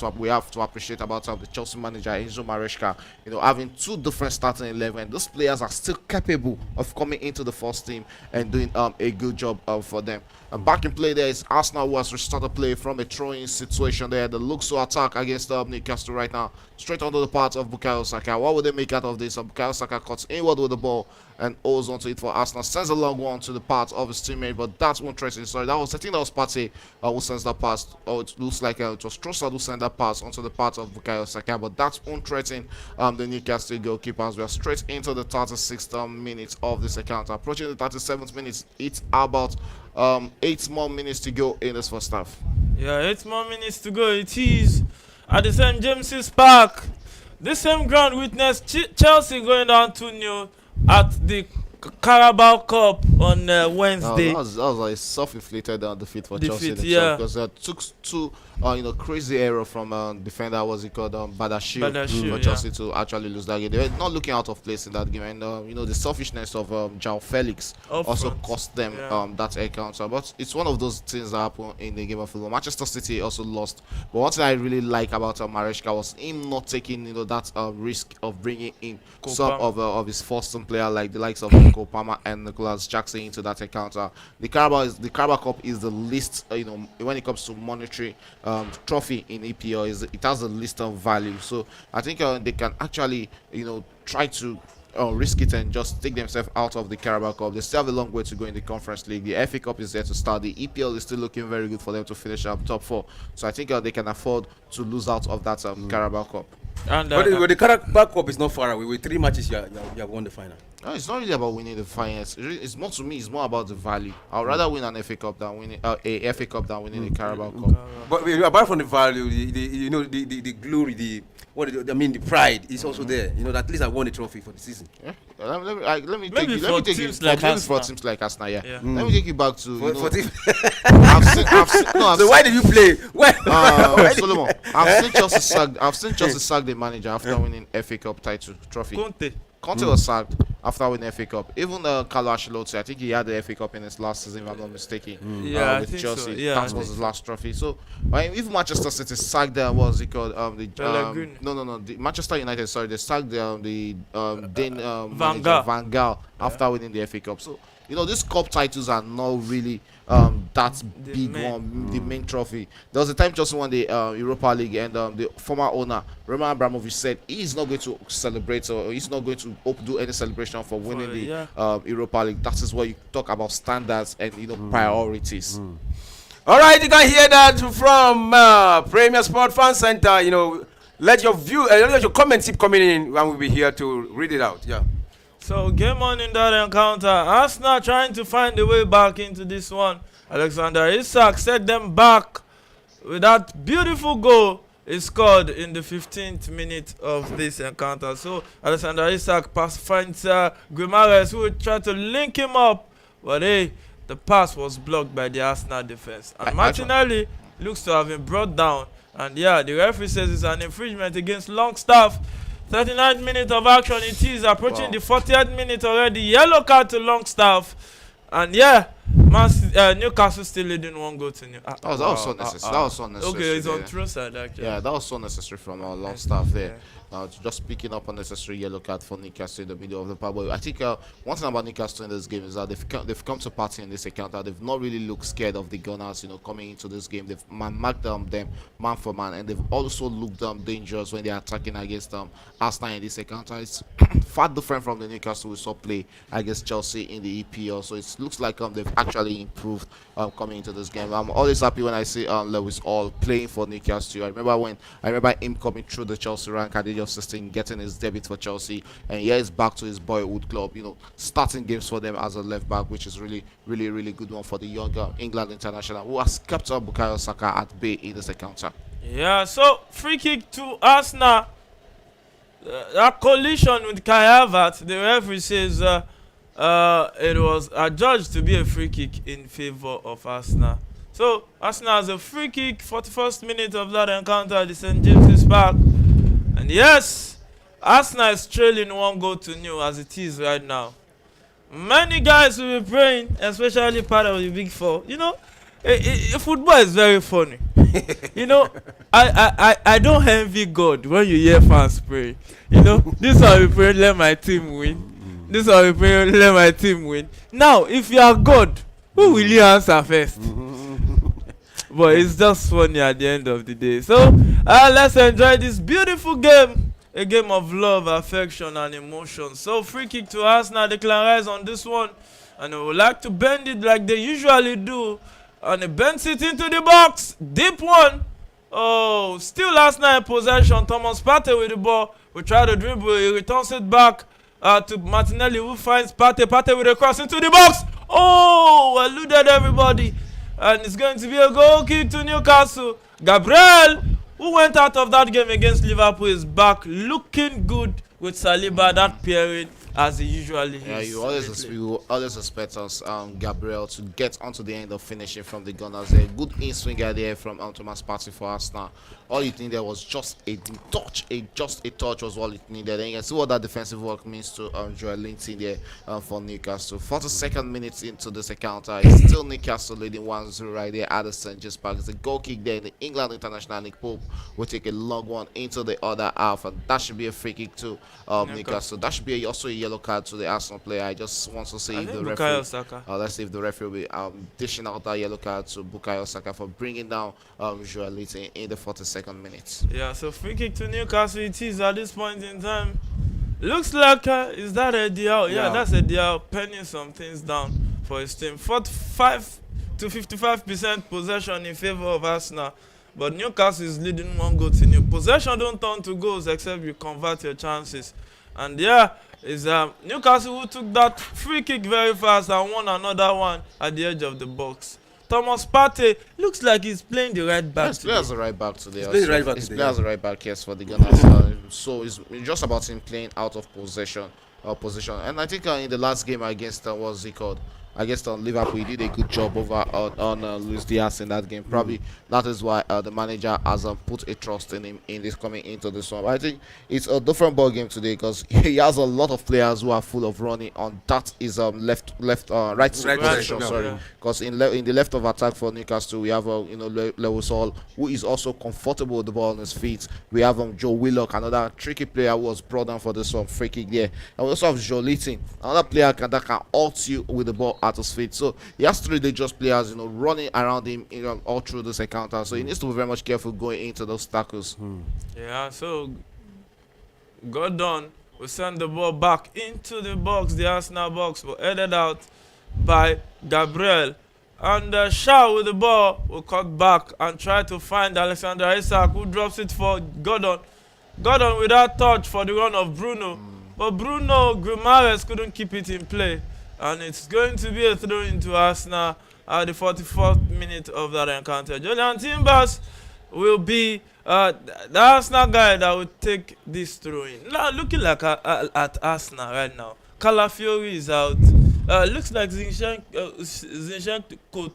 to appreciate about the Chelsea manager Enzo Maresca. Having 2 different starting 11, those players are still capable of coming into the first team and doing a good job for them. And back in play there is Arsenal, who has restarted play from a throwing situation there. The looks to attack against Newcastle right now, straight onto the part of Bukayo Saka. What would they make out of this? Bukayo Saka cuts inward with the ball and holds onto it for Arsenal. Sends a long one to the part of his teammate, but that's one interesting. Sorry, I think that was Partey who sends that pass. Oh, it looks like it was Trossard who sent that pass onto the part of Bukayo Saka, but that's unthreatening the Newcastle goalkeepers. We are straight into the 36th minute of this encounter. Approaching the 37th minute, it's about 8 more minutes to go in this first half. Yeah, 8 more minutes to go. It is at the St. James's Park. The same ground witnessed Chelsea going down 2-0 at the Carabao Cup on Wednesday. That was a self-inflicted defeat for Chelsea. Yeah. Because it took 2 crazy error from defender, what's it called, Badashir, for Chelsea to actually lose that game. They were not looking out of place in that game, and the selfishness of João Felix also cost them that encounter. But it's one of those things that happen in the game of football. Manchester City also lost, but one thing I really like about Maresca was him not taking that risk of bringing in some of his first-team player like the likes of Kopama and Nicholas Jackson into that encounter. The Carabao Cup is the least, when it comes to monetary trophy in EPL, it has the least of value. So I think they can actually, try to risk it and just take themselves out of the Carabao Cup. They still have a long way to go in the Conference League. The FA Cup is there to start. The EPL is still looking very good for them to finish up top 4. So I think they can afford to lose out of that Carabao Cup. And But the Carabao Cup is not far away. With 3 matches, you have won the final. No, it's not really about winning the finals. It's more to me. It's more about the value. I'd rather win an FA Cup than winning a FA Cup than winning a Carabao Cup. But apart from the value, the glory, the pride is also there. At least I won a trophy for the season. Yeah. Let me Maybe for teams like for Arsenal. teams like Arsenal. Yeah. Yeah. Let me take you back to. I've seen. No, I've So why did you play? Why Solomon, I've seen Chelsea sack the manager after winning FA Cup trophy. Conte was sacked after winning FA Cup. Even Carlo Ancelotti, I think he had the FA Cup in his last season, if I'm not mistaken. Yeah, I with think Chelsea, so. Yeah, that was his last trophy. So, if Manchester City sacked them, what's it called? No. The Manchester United, sorry, they sacked the Dane Van manager Gaal. Van Gaal after winning the FA Cup. So, these cup titles are not really that big one, the main trophy. There was a time Chelsea won the Europa League, and the former owner Roman Abramovich said he's not going to celebrate, or he's not going to do any celebration for winning the Europa League. That is what you talk about standards and priorities. All right, you can hear that from Premier Sport Fan Center. Let your comments keep coming in, and we'll be here to read it out. Yeah. So game on in that encounter. Arsenal trying to find a way back into this one. Alexander Isak set them back with that beautiful goal he scored in the 15th minute of this encounter. So Alexander Isak finds Guimaraes, who would try to link him up, but the pass was blocked by the Arsenal defense. And Martinelli looks to have been brought down. And the referee says it's an infringement against Longstaff. 39th minute of action, it is approaching the 40th minute already. Yellow card to Longstaff. And Newcastle still leading 1 goal to Newcastle. That was so necessary. That was so necessary. Okay, it's on true side actually. Yeah, that was so necessary from our Longstaff there. Just picking up unnecessary yellow card for Newcastle in the middle of the park. But I think one thing about Newcastle in this game is that they've come to party in this encounter. They've not really looked scared of the Gunners, coming into this game. They've marked them man for man, and they've also looked dangerous when they're attacking against Arsenal in this encounter. It's far different from the Newcastle we saw play against Chelsea in the EPL. So it looks like they've actually improved coming into this game. I'm always happy when I see Lewis Hall playing for Newcastle. I remember him coming through the Chelsea rank at the age of 16, getting his debut for Chelsea, and he's back to his boyhood club. Starting games for them as a left back, which is really, really, really good one for the younger England international who has kept Bukayo Saka at bay in this encounter. Yeah, so free kick to Arsenal. That collision with Kai Havertz, the referee says it was adjudged to be a free kick in favor of Arsenal. So Arsenal has a free kick, 41st minute of that encounter at the St. James's Park. And yes, Arsenal is trailing 1 goal to 0 as it is right now. Many guys will be praying, especially part of the Big Four. Football is very funny. I don't envy God when you hear fans pray. This one we pray, let my team win. This one we pray, let my team win. Now, if you are God, who will you answer first? But it's just funny at the end of the day. So let's enjoy this beautiful game. A game of love, affection, and emotion. So free kick to Arsenal. They can rise on this one. And they would like to bend it like they usually do. And they bends it into the box. Deep one. Oh, still Arsenal in possession. Thomas Partey with the ball. We try to dribble. He returns it back to Martinelli, who finds Partey. Partey with a cross into the box. Oh, eluded everybody. And it's going to be a goal kick to Newcastle. Gabriel, who went out of that game against Liverpool, is back looking good with Saliba, that pairing as he usually is. Yeah, you always expect us, Gabriel, to get onto the end of finishing from the Gunners. A good in-swinger there from Thomas Partey for Arsenal. All you think there was just a touch, was all it needed. And you can see what that defensive work means to Joel Linton there for Newcastle. 42nd minutes into this encounter, it's still Newcastle leading 1-0 right there at the St. James Park. It's a goal kick there. The England international Nick Pope will take a long one into the other half, and that should be a free kick to Newcastle. That should be also a yellow card to the Arsenal player. I just want to see if the referee. Let's see if the referee will be dishing out that yellow card to Bukayo Saka for bringing down Joel Linton in the 42nd minute. Yeah, so free kick to Newcastle it is at this point in time. Looks like is that Eddie Howe? Yeah, that's Eddie Howe penning some things down for his team. 45 to 55% possession in favor of Arsenal. but Newcastle is leading 1 goal to nil. Possession don't turn to goals except you convert your chances. And yeah, is Newcastle who took that free kick very fast and won another one at the edge of the box. Thomas Partey looks like he's playing the right back. Yes, play as a right back today. He's playing right back He's today, play yeah. as a right back, yes, for the Gunners. So it's just about him playing out of position. And I think in the last game against what's he called? Against Liverpool, he did a good job over on Luis Diaz in that game. Probably that is why the manager has put a trust in him in this coming into this one. But I think it's a different ball game today because he has a lot of players who are full of running on that is right position. yeah. Sorry, because in the left of attack for Newcastle we have Lewis Hall, who is also comfortable with the ball on his feet. We have Joe Willock, another tricky player who was brought down for this one free kick there. And we also have Joelinton, another player that can halt you with the ball at his feet. So he has 3 dangerous players, running around him, all through this encounter. So he needs to be very much careful going into those tackles. Yeah, so Gordon will send the ball back into the box, the Arsenal box, but headed out by Gabriel. And Shaw with the ball will cut back and try to find Alexander Isak, who drops it for Gordon. Gordon without touch for the run of Bruno. But Bruno Guimaraes couldn't keep it in play. And it's going to be a throw into Arsenal at the 44th minute of that encounter. Julian Timbers will be the Arsenal guy that will take this throw in. Now, looking like at Arsenal right now, Calafiori is out. Looks like Zinchenko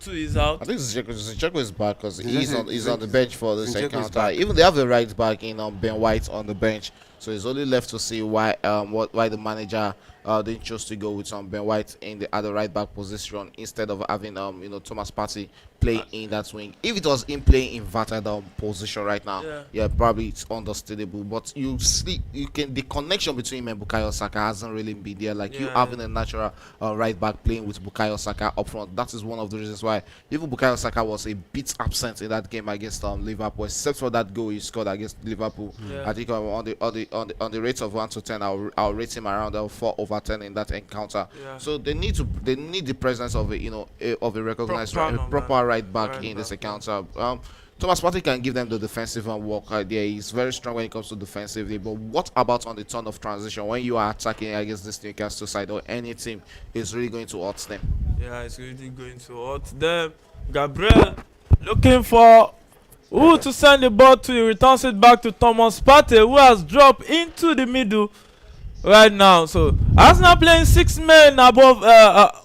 too is out. I think Zinchenko is back because he's on the bench for this Zinchenko is encounter. back. Even they have the right back in Ben White on the bench. So it's only left to see why the manager didn't choose to go with Ben White at the right back position instead of having Thomas Partey playing in that wing. If it was him playing inverted position right now, yeah, probably it's understandable. But the connection between him and Bukayo Saka hasn't really been there. Like you having a natural right back playing with Bukayo Saka up front. That is one of the reasons why even Bukayo Saka was a bit absent in that game against Liverpool, except for that goal he scored against Liverpool. I think on the rate of 1 to 10, I'll rate him around 4/10 in that encounter. So they need the presence of a recognized proper right back in this encounter. Thomas Partey can give them the defensive and work idea. He's very strong when it comes to defensively. But what about on the turn of transition when you are attacking against this Newcastle side or any team is really going to hurt them? Yeah, it's really going to hurt them. Gabriel looking for who to send the ball to. He returns it back to Thomas Partey, who has dropped into the middle right now. So Arsenal playing 6 men above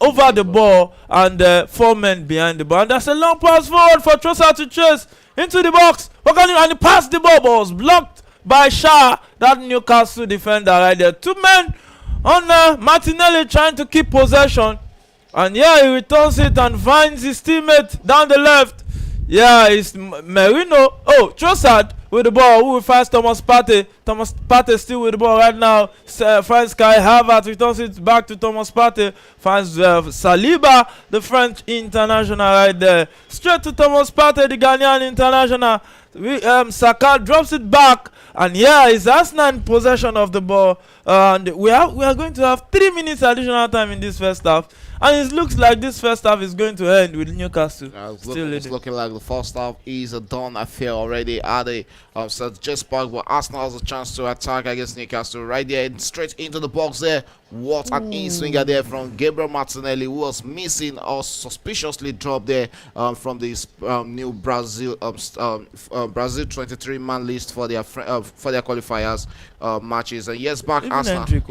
over the ball and 4 men behind the ball. And there's a long pass forward for Trossard to chase into the box. And he passed the ball, but was blocked by Shaw, that Newcastle defender right there. 2 men on Martinelli trying to keep possession. And yeah, he returns it and finds his teammate down the left. Yeah, it's Merino. Oh, Trossard with the ball. Who finds Thomas Partey? Thomas Partey still with the ball right now. Finds Kai Havertz. Returns it back to Thomas Partey. Finds Saliba, the French international right there. Straight to Thomas Partey, the Ghanaian international. Saka drops it back. And yeah, it's Arsenal in possession of the ball. And we are going to have 3 minutes additional time in this first half. And it looks like this first half is going to end with Newcastle it's looking like the first half is a done affair already at the St. James Park, but Arsenal has a chance to attack against Newcastle right there, straight into the box there. What an in-swinger there from Gabriel Martinelli, who was missing or suspiciously dropped there from this new Brazil 23-man list for their qualifiers matches. And yes, back Even Arsenal. Hendrick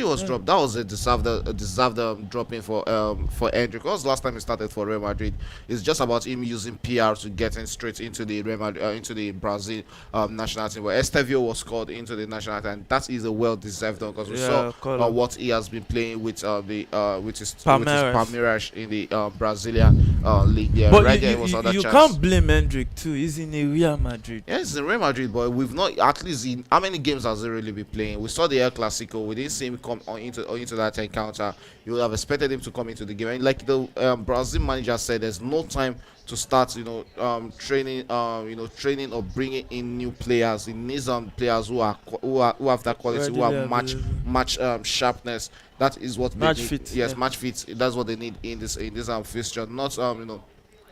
was dropped. That was a deserved dropping for Hendrick. Because last time he started for Real Madrid, it's just about him using PR to get in straight into the Real Madrid, into the Brazil national team. But Estevio was called into the national team, and that is a well-deserved one because we saw what he has been playing with his Palmeiras in the Brazilian league. Yeah, but right there was other you chance. can't blame Hendrick too. He's in a Real Madrid. Yeah, it's in Real Madrid, but we've not, at least in how many games has he really been playing? We saw the El Clasico. We didn't see him come into that encounter. You would have expected him to come into the game. And like the Brazil manager said, there's no time to start, training, training or bringing in new players. He needs players who have that quality, who have match sharpness. That is what match they need. fit. Yes, match fit. That's what they need in this fixture. Not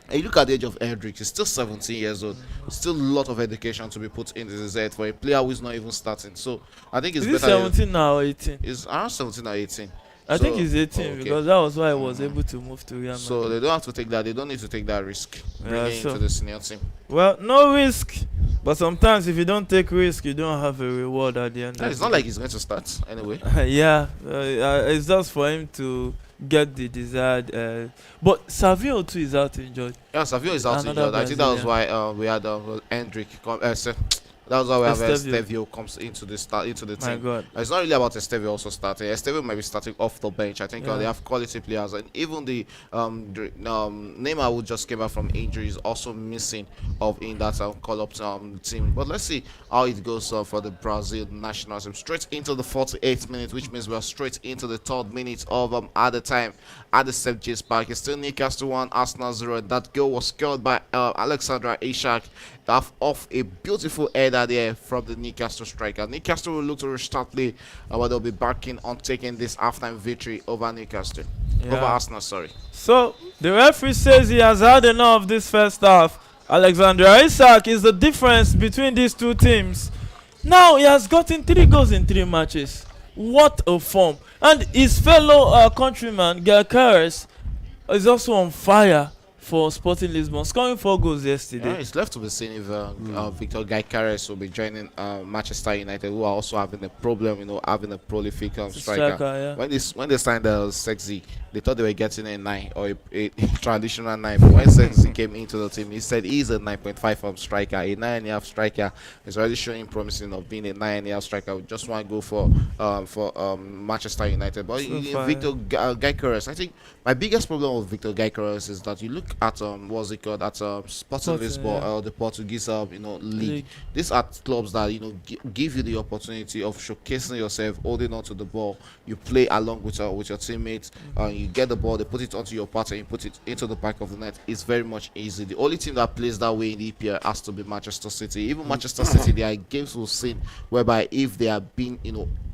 And you look at the age of Hendrick, he's still 17 years old. Still a lot of education to be put into his head for a player who is not even starting. So I think it's Is it better. 17 now or 18? It's around 17 or 18. I think he's 18 okay. because that was why I was able to move to Real Madrid. So they don't have to take that. They don't need to take that risk. Bringing him to the senior team. Well, no risk. But sometimes if you don't take risk, you don't have a reward at the end. It's not like he's going to start anyway. Yeah, it's just for him to get the desired. But Savio too is out injured. Yeah, Savio is out injured. I think that was why we had Hendrick come. That was why we have Estevio comes into the team. My God. It's not really about Estevio also starting. Estevio might be starting off the bench. I think they have quality players, and even the Neymar, who just came back from injury, is also missing in that call-up team. But let's see how it goes for the Brazil national team. Straight into the 48th minute, which means we're straight into the 3rd minute of added time at the St. James Park. It's still Newcastle 1, Arsenal 0. That goal was scored by Alexandra Isak off a beautiful header there from the Newcastle striker. Newcastle will look to restart play, but they'll be backing on taking this halftime victory over Newcastle. Over Arsenal, sorry. So the referee says he has had enough this first half. Alexandra Isak is the difference between these two teams. Now he has gotten 3 goals in 3 matches. What a form. And his fellow countryman, Gyökeres, is also on fire for Sporting Lisbon, scoring 4 goals yesterday. Yeah, it's left to be seen if Victor Gyökeres will be joining Manchester United, who are also having a problem, having a prolific striker. Yeah. When they signed Sexy, they thought they were getting a 9 or a traditional 9. But when Sexy came into the team, he said he's a 9.5 striker, a 9.5 striker. He's already showing promising of being a 9.5 striker. We just want to go for Manchester United. But Victor Gyökeres, I think my biggest problem with Victor Gyökeres is that you look at what's it called at Sporting Lisbon, the Portuguese league. These are clubs that give you the opportunity of showcasing yourself, holding on to the ball. You play along with your teammates. You get the ball, they put it onto your partner, you put it into the back of the net. It's very much easy. The only team that plays that way in the EPL has to be Manchester City. Even Manchester City, there are games we've seen whereby if they are being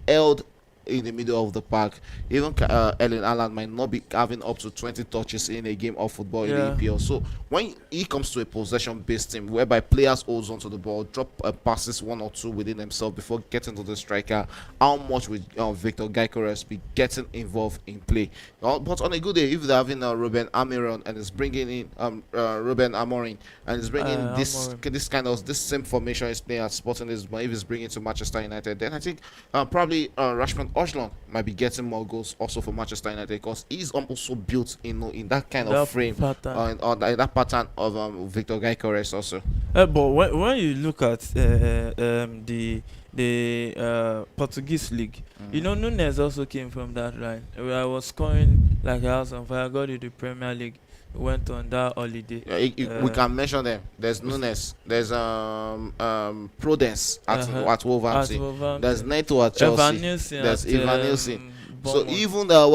held in the middle of the park, even Erling Haaland might not be having up to 20 touches in a game of football in the EPL. So when he comes to a possession-based team whereby players hold onto the ball, drop passes 1 or 2 within themselves before getting to the striker, how much would Victor Gyökeres be getting involved in play? But on a good day, if they're having Ruben Amorim and is bringing in Ruben Amorim and is bringing this same formation he's playing at Sporting Lisbon, if he's bringing it to Manchester United, then I think probably Rashford Ojlund might be getting more goals also for Manchester United, because he's also built in that kind of frame pattern. In that pattern of Victor Gyökeres also. But when you look at the Portuguese league, Nunes also came from that line. Where I was scoring like a house on fire. Got to the Premier League, went on that holiday. We can mention them. There's Nunes. There's Prudence at Wolverhampton. There's Neto at Chelsea. There's Ivan Nielsen. So even the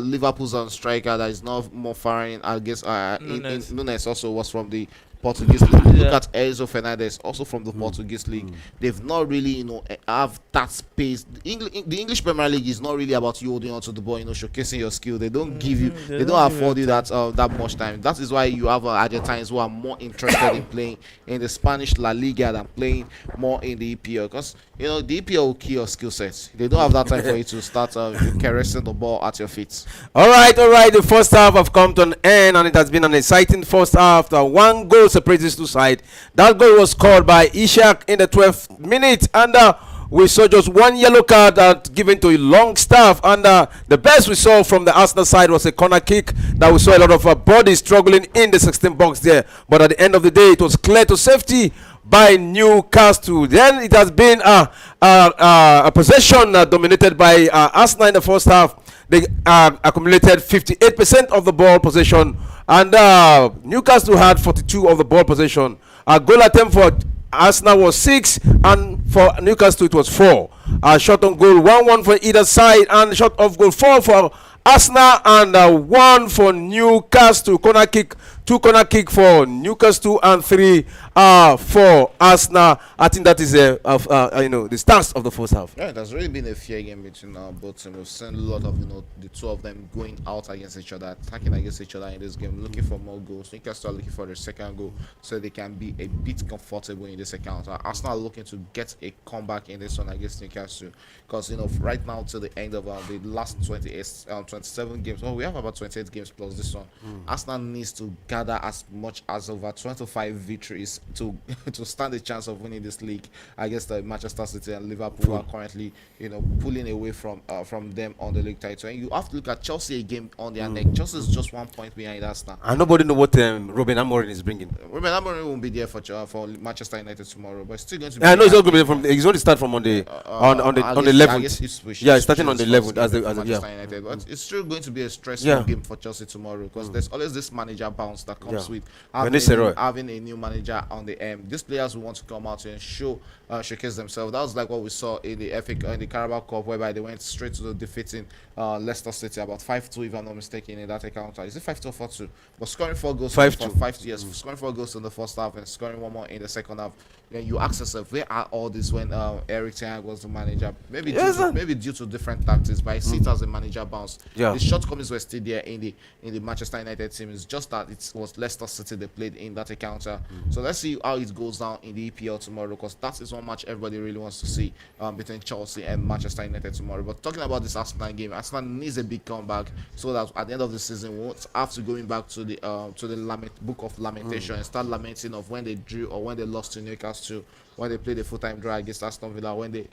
Liverpool's striker that is now more firing, I guess Nunes also was from the Portuguese league. Look at Enzo Fernandez, also from the Portuguese league. They've not really, have that space. The English Premier League is not really about you holding onto the ball, showcasing your skill. They don't give you, they don't afford you that much time. That is why you have Argentines who are more interested in playing in the Spanish La Liga than playing more in the EPL, because the EPL will kill your skill sets. They don't have that time for you to start caressing the ball at your feet. All right. The first half have come to an end, and it has been an exciting first half. 1 goal separates two sides. That goal was scored by Ishak in the 12th minute, and we saw just 1 yellow card given to Longstaff, and the best we saw from the Arsenal side was a corner kick that we saw a lot of bodies struggling in the 16 box there, but at the end of the day it was clear to safety by Newcastle. Then it has been a possession dominated by Arsenal in the first half. They accumulated 58% of the ball possession, and Newcastle had 42 of the ball possession. A goal attempt for Arsenal was 6, and for Newcastle it was 4. Shot on goal 1-1 for either side, and shot off goal 4 for Arsenal and 1 for Newcastle. Corner kick, 2 corner kick for Newcastle and 3 for Arsenal. I think that is the stance of the first half. Yeah, it has really been a fair game between both teams. We've seen a lot of the two of them going out against each other, attacking against each other in this game, looking for more goals. Newcastle looking for the second goal so they can be a bit comfortable in this account. Arsenal are looking to get a comeback in this one against Newcastle because right now to the end of the last 27 games. Well, we have about 28 games plus this one. Arsenal needs to gather as much as over 25 victories to to stand a chance of winning this league against Manchester City and Liverpool, who are currently pulling away from them on the league title. And you have to look at Chelsea again on their neck. Chelsea is just 1 point behind Arsenal. And nobody know what Ruben Amorim is bringing. Ruben Amorim won't be there for Manchester United tomorrow, but it's still going to be. I know it's not going to be from. He's going to start from on the 11th. Yeah, starting on the 11th as Manchester United, but it's still going to be a stressful game for Chelsea tomorrow because there's always this manager bounce that comes with having a new manager on the end. These players who want to come out and showcase themselves. That was like what we saw in the in the Carabao Cup, whereby they went straight to the defeating Leicester City about 5-2, if I'm not mistaken, in that encounter. Is it 5-2 or 4-2? But scoring 4 goals. 5-2. Yes, scoring 4 goals in the first half and scoring 1 more in the second half. Then you ask yourself, where are all this when Eric Ten Hag was the manager? Maybe due to different tactics, but I see it as a manager bounce. Yeah. The shortcomings were still there in the Manchester United team. It's just that it was Leicester City they played in that encounter. So let's see how it goes down in the EPL tomorrow, because that is one match everybody really wants to see between Chelsea and Manchester United tomorrow. But talking about this Arsenal game, Arsenal needs a big comeback so that at the end of the season we won't have to going back to the book of lamentation and start lamenting of when they drew or when they lost to Newcastle, when they played a full-time draw against Aston Villa, when they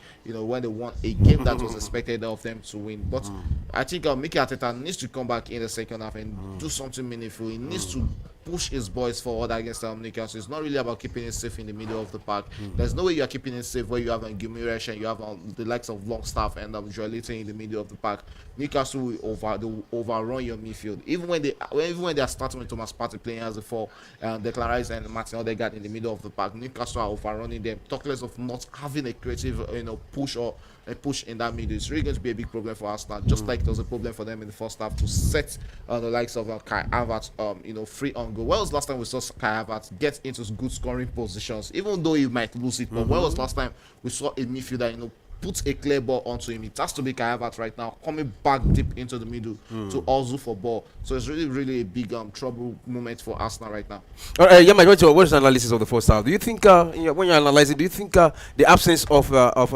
won a game that was expected of them to win. But I think Mikel Arteta needs to come back in the second half and do something meaningful. He needs to push his boys forward against Newcastle. It's not really about keeping it safe in the middle of the park. There's no way you are keeping it safe where you have Guimaraes and you have the likes of Longstaff and Joelito in the middle of the park. Newcastle will overrun your midfield. Even when they are starting with Thomas Partey playing as a 4, Declan Rice and Martin Odegaard in the middle of the park, Newcastle are overrunning them. Talk less of not having a creative push or a push in that middle. It's really going to be a big problem for Arsenal, just like it was a problem for them in the first half to set the likes of Kai Havertz free on goal. When was last time we saw Kai Havertz get into good scoring positions, even though he might lose it? But when was last time we saw a midfielder put a clear ball onto him? It has to be Kai Havertz right now, coming back deep into the middle to also for ball. So it's really, really a big trouble moment for Arsenal right now. All right, Mike, what's the analysis of the first half? Do you think, when you analyze it, do you think the absence of a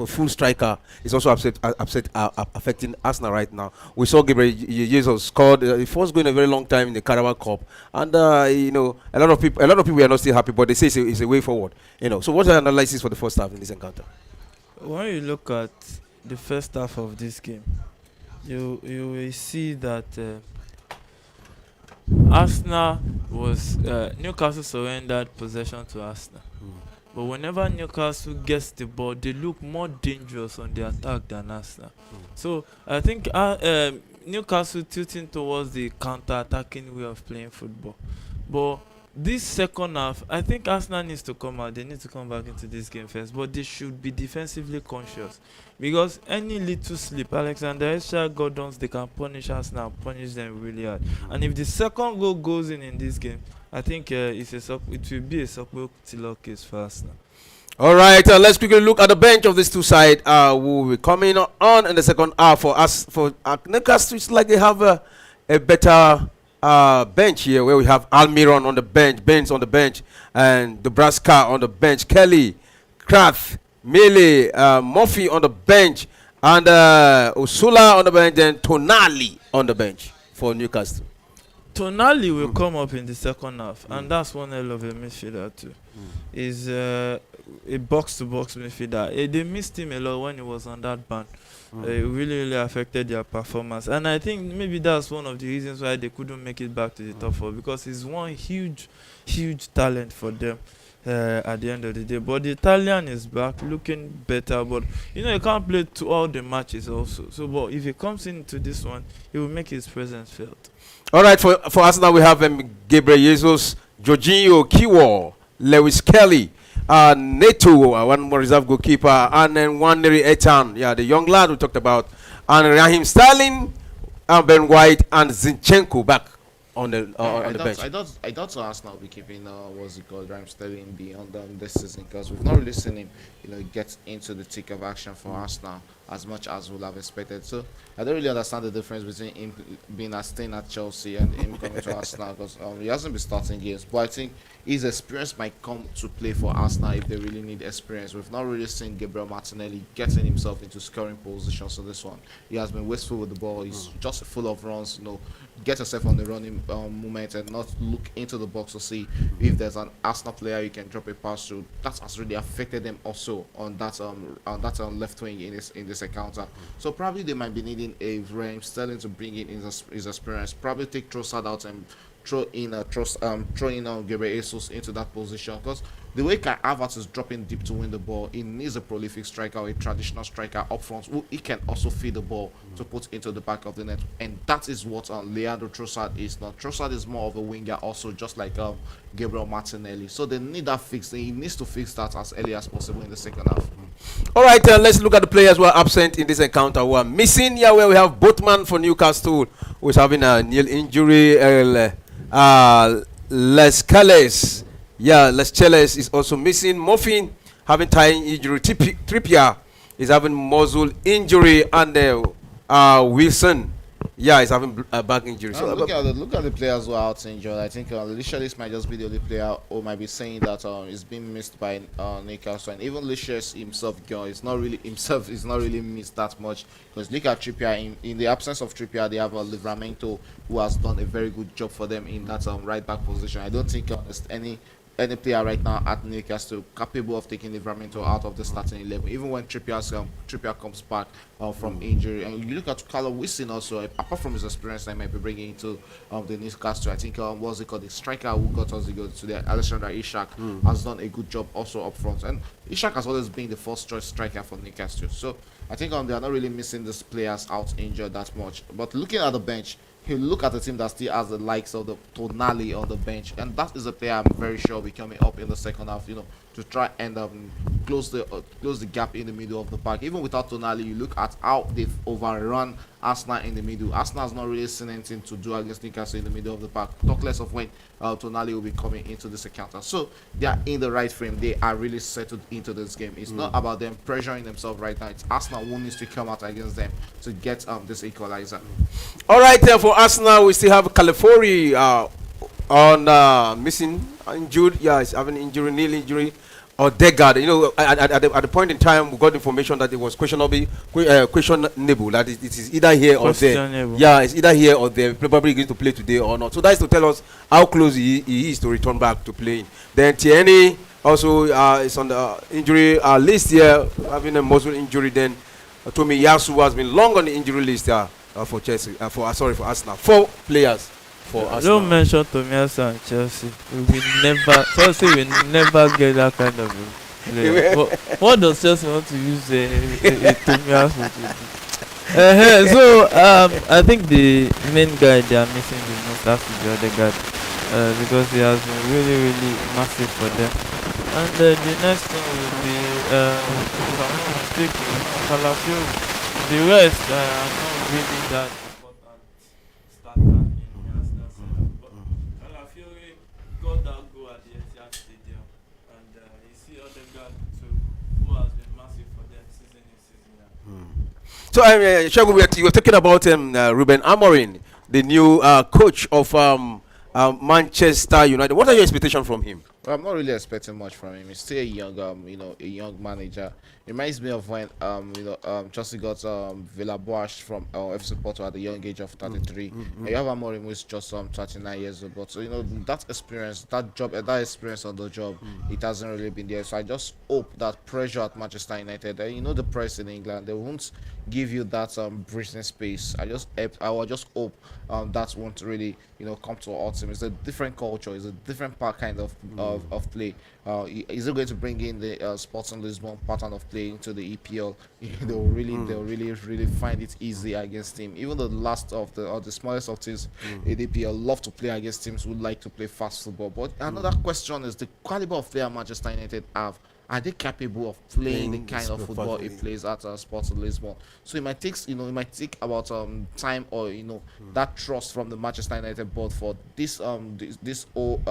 full striker is also affecting Arsenal right now? We saw Gabriel Jesus scored the first goal in a very long time in the Carabao Cup, and a lot of people are not still happy, but they say it's a way forward. So what's the analysis for the first half in this encounter? When you look at the first half of this game, you will see that Arsenal was Newcastle surrendered possession to Arsenal. But whenever Newcastle gets the ball, they look more dangerous on the attack than Arsenal. So I think Newcastle tilting towards the counter-attacking way of playing football. But this second half, I think Arsenal needs to come out. They need to come back into this game first, but they should be defensively conscious, because any little slip, Alexander Isak, Gordons, they can punish Arsenal, punish them really hard. And if the second goal goes in this game, I think it will be a Sokpo case for Arsenal. All right, let's quickly look at the bench of these two sides. Who will be coming on in the second half for us. For Newcastle, it's like they have a better bench here, where we have Almiron on the bench, Benz on the bench, and Nebraska on the bench, Kelly, Kraft, Mele, Murphy on the bench, and Osula on the bench, and Tonali on the bench for Newcastle. Tonali will come up in the second half, and that's one hell of a midfielder too. Is a box-to-box midfielder. They missed him a lot when he was on that ban. It really affected their performance, and I think maybe that's one of the reasons why they couldn't make it back to the top 4, because he's one huge talent for them at the end of the day. But the Italian is back, looking better, but he can't play to all the matches also. So, but if he comes into this one, he will make his presence felt. All right, for Arsenal we have Gabriel Jesus, Jorginho, Kiwo, Lewis Kelly, Neto, one more reserve goalkeeper, and then one Neri Etan, the young lad we talked about, and Raheem Sterling, and Ben White, and Zinchenko back on the bench. I thought Arsenal will be keeping what's it called, Raheem Sterling beyond this season because we've not really seen him, get into the thick of action for Arsenal as much as we'll have expected. So I don't really understand the difference between him being staying at Chelsea and him coming to Arsenal because he hasn't been starting games. But I think his experience might come to play for Arsenal if they really need experience. We've not really seen Gabriel Martinelli getting himself into scoring positions. So this one, he has been wasteful with the ball. He's just full of runs. Get yourself on the running movement and not look into the box to see if there's an Arsenal player you can drop a pass to. That has really affected them also on that left wing in this encounter. So probably they might be needing a Raheem Sterling to bring in his experience. Probably take Trossard out and throw in Gabriel Jesus into that position because the way Kai Havertz is dropping deep to win the ball, he needs a prolific striker or a traditional striker up front who he can also feed the ball to put into the back of the net, and that is what Leandro Trossard is. Now Trossard is more of a winger also, just like Gabriel Martinelli, so they need that fixed. He needs to fix that as early as possible in the second half. All right, let's look at the players who are absent in this encounter, who are missing here, where we have Botman for Newcastle, who is having a knee injury. Les Calles, Les Cheles is also missing. Muffin having thigh injury. Trippier is having muscle injury, and Wilson, is having a back injury. So look at the players who are out injured. I think Licious might just be the only player who might be saying that is being missed by Newcastle, and even Licious himself, is not really missed that much because look at Trippier. In the absence of Trippier, they have Livramento, who has done a very good job for them in that right back position. I don't think there's any player right now at Newcastle capable of taking Livramento out of the starting 11, even when Trippier comes back from injury. And you look at Callum Wilson also, apart from his experience I might be bringing into the Newcastle, I think what's it called, the striker who got us the goal today, Alexander Isak, has done a good job also up front, and Isak has always been the first choice striker for Newcastle. So I think they are not really missing these players out injured that much. But looking at the bench, you look at the team that still has the likes of the Tonali on the bench, and that is a player I'm very sure will be coming up in the second half, to try and close the gap in the middle of the park. Even without Tonali, you look at how they've overrun Arsenal in the middle. Arsenal has not really seen anything to do against Newcastle in the middle of the park. Talk less of when Tonali will be coming into this encounter. So they are in the right frame. They are really settled into this game. It's not about them pressuring themselves right now. It's Arsenal who needs to come out against them to get this equalizer. All right, for Arsenal, we still have Calafori on missing, injured. He's having injury, knee injury. Or Degard, at the point in time, we got information that it was questionable, that it is either here or there. Yeah, it's either here or there. Probably going to play today or not. So that is to tell us how close he is to return back to playing. Then Tierney also is on the injury list here, having a muscle injury. Then Tomiyasu has been long on the injury list for Chelsea. For Arsenal. 4 players. Don't mention Tomiyasu and Chelsea. Chelsea will never get that kind of player. What does Chelsea want to use Tomiyasu to do? So I think the main guy they are missing the most has to be Odegaard, because he has been really, really massive for them. And the next thing will be, if I'm not mistaken, Calafiori. The rest are not really that important starter. Got that goal at the Etihad Stadium, and you see Odegaard too, who has been massive for them season in season. So Shagun, you were talking about Ruben Amorim, the new coach of Manchester United. What are your expectations from him? Well, I'm not really expecting much from him. He's still a young, a young manager. It reminds me of when, Chelsea got Villas-Boas from FC Porto at the young age of 33. And you have Amorim, who is just 39 years old. But so that experience, that experience on the job, it hasn't really been there. So I just hope that pressure at Manchester United, the press in England, they won't give you that breathing space. I will just hope that won't really come to our team. It's a different culture. It's a different kind of play. Is it going to bring in the Sporting Lisbon pattern of play into the EPL? They'll really find it easy against him. Even the smallest of teams in the EPL love to play against teams who like to play fast football. But another question is the caliber of player Manchester United have are they capable of playing the Playing kind this of football football. it plays at Sporting Lisbon? So it might take, it might take about time, or that trust from the Manchester United board for this whole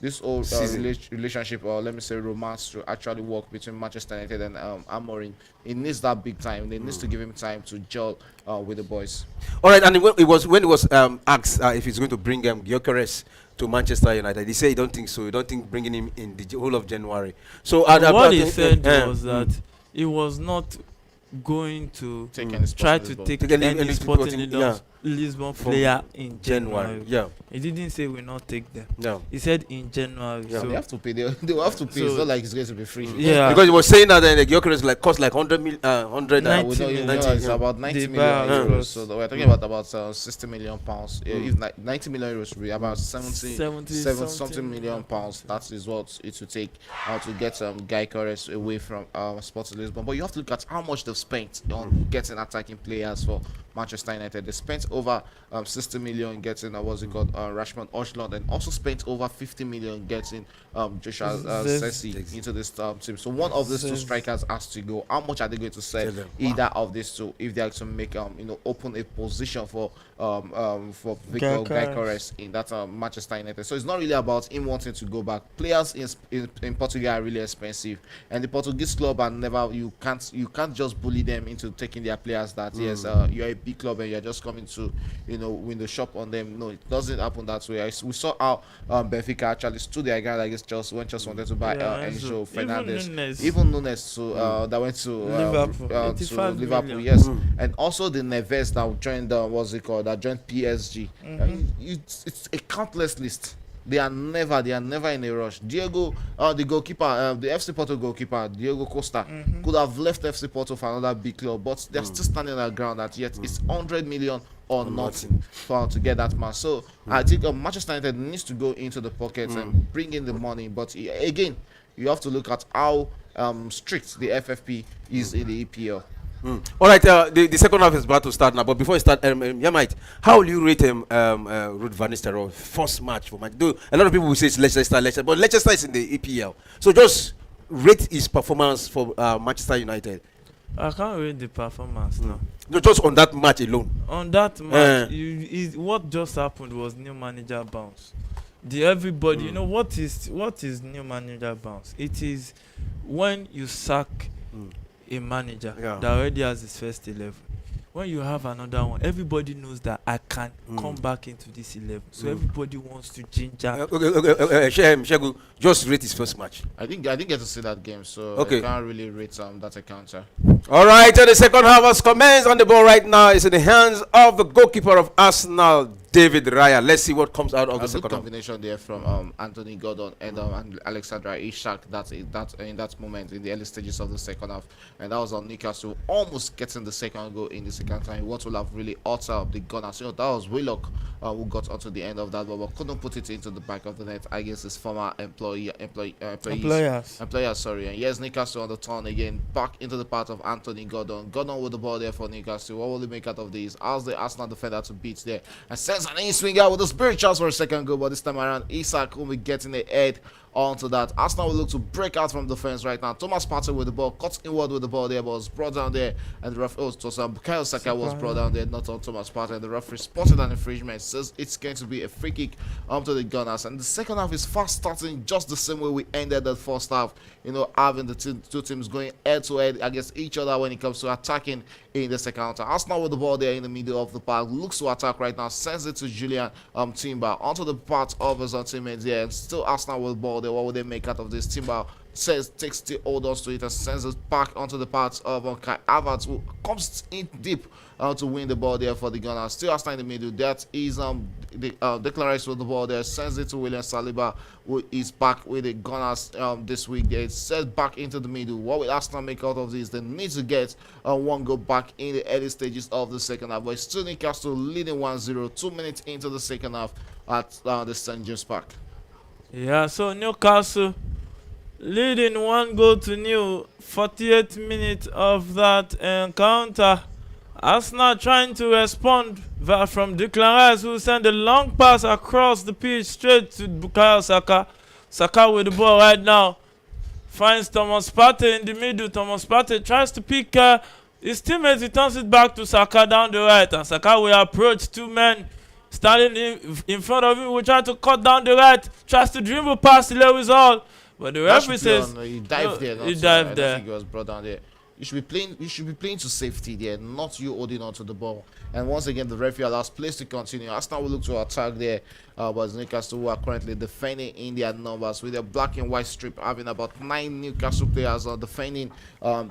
this whole Season. relationship, or let me say romance, to actually work between Manchester United and Amorim. It needs that big time. They needs to give him time to gel with the boys. All right, and when it was asked if he's going to bring Gyökeres to Manchester United, he said he don't think so. He don't think bringing him in the whole of January. So what he said was that he was not going to Take any try Sporting to Lisbon. take Take any any Sporting, Sporting Lisbon player in January. Yeah, He didn't say we not take them. yeah. He said in January. Yeah. They So have to pay. They will have to pay. It's So- not like it's going to be free. yeah, Because he was saying that the Gyökeres cost like 100 million, 100. We 90 know, million. it's about 90 They million buy euros. euros. So we're talking about 60 million pounds. If 90 million euros would be about 70 something million pounds. That is what it would take to get Gyökeres away from Sporting Lisbon. But you have to look at how much they've spent on getting attacking players for Manchester United. They spent over 60 million getting what's it called, Rashford Højlund, and also spent over 50 million getting Joshua Zexi into this team. So one of these two strikers has to go. How much are they going to sell either of these two if they are to make open a position for Victor Gyökeres in that Manchester United? So it's not really about him wanting to go back. Players in Portugal are really expensive, and the Portuguese club are never. You can't just bully them into taking their players. That yes, you're a big club and you're just coming to win the shop on them. No, it doesn't happen that way. We saw how Benfica actually stood their ground against Chelsea when Chelsea wanted to buy Enzo Fernandez, even Nunes that went to Liverpool, yes, and also the Neves that joined that joined PSG. It's a countless list. They are never in a rush. Diego, the goalkeeper, the FC Porto goalkeeper, Diego Costa, could have left FC Porto for another big club, but they're still standing on the ground that yet it's 100 million or nothing to get that man. So I think Manchester United needs to go into the pockets and bring in the money. But again, you have to look at how strict the FFP is in the EPL. All right, the second half is about to start now. But before we start, Yamite, how will you rate Ruud van Nistelrooy first match for Manchester? A lot of people will say it's Leicester, but Leicester is in the EPL. So just rate his performance for Manchester United. I can't read the performance now. No, just on that match alone. On that match, what just happened was new manager bounce. Everybody, what is new manager bounce? It is when you sack a manager that already has his first 11. When you have another one, everybody knows that I can come back into this 11. So everybody wants to ginger. Shegu, just rate his first match. I didn't get to see that game, so I can't really rate that encounter. All right, the second half has commenced. On the ball right now is in the hands of the goalkeeper of Arsenal, David Raya. Let's see what comes out of the second good half. combination there from Anthony Gordon and Alexandra Isak. In that moment in the early stages of the second half, and that was on Newcastle almost getting the second goal in the second time. What will have really altered up the Gunners? That was Willock who got onto the end of that ball, but couldn't put it into the back of the net against his former employers. Sorry, and yes, Newcastle on the turn again, back into the path of Anthony Gordon. Gordon with the ball there for Newcastle. What will he make out of this? How's the Arsenal defender to beat there? And sends an in-swinger with a spirit chance for a second goal, but this time around, Isak will be getting the head onto that. Arsenal will look to break out from defense right now. Thomas Partey with the ball, cut inward with the ball there, but was brought down there, and the referee, Bukayo Saka was brought down there, not on Thomas Partey, and the referee spotted an infringement, says it's going to be a free kick to the Gunners, and the second half is fast starting just the same way we ended the first half, having the two teams going head to head against each other when it comes to attacking in the second half. Arsenal with the ball there in the middle of the park, looks to attack right now, sends it to Julian Timber onto the part of his teammates there, and still Arsenal with the ball there. What would they make out of this? Timber takes the hold on to it and sends it back onto the parts of Kai Havertz, who comes in deep to win the ball there for the Gunners. Still Arsenal in the middle. That is Declan Rice with the ball there, sends it to William Saliba, who is back with the Gunners this week. It's set back into the middle. What will Arsenal make out of this? They need to get one goal back in the early stages of the second half. But it's still Newcastle leading 1-0, 2 minutes into the second half at the St. James Park. Yeah, so Newcastle leading 1-0, 48th minute of that encounter. Arsenal trying to respond from Declan Rice, who sent a long pass across the pitch straight to Bukayo Saka. Saka with the ball right now. finds Thomas Partey in the middle. Thomas Partey tries to pick his teammates. He turns it back to Saka down the right, and Saka will approach two men standing in front of him. Will try to cut down the right. Tries to dribble past Lewis Hall, but the referee says he dived there. He I dived don't there. think he was brought down there. You should be playing. You should be playing to safety there, not you holding on to the ball. And once again, the referee allows play to continue. Arsenal will look to attack there, but Newcastle, who are currently defending in their numbers with a black and white strip, having about 9 Newcastle players defending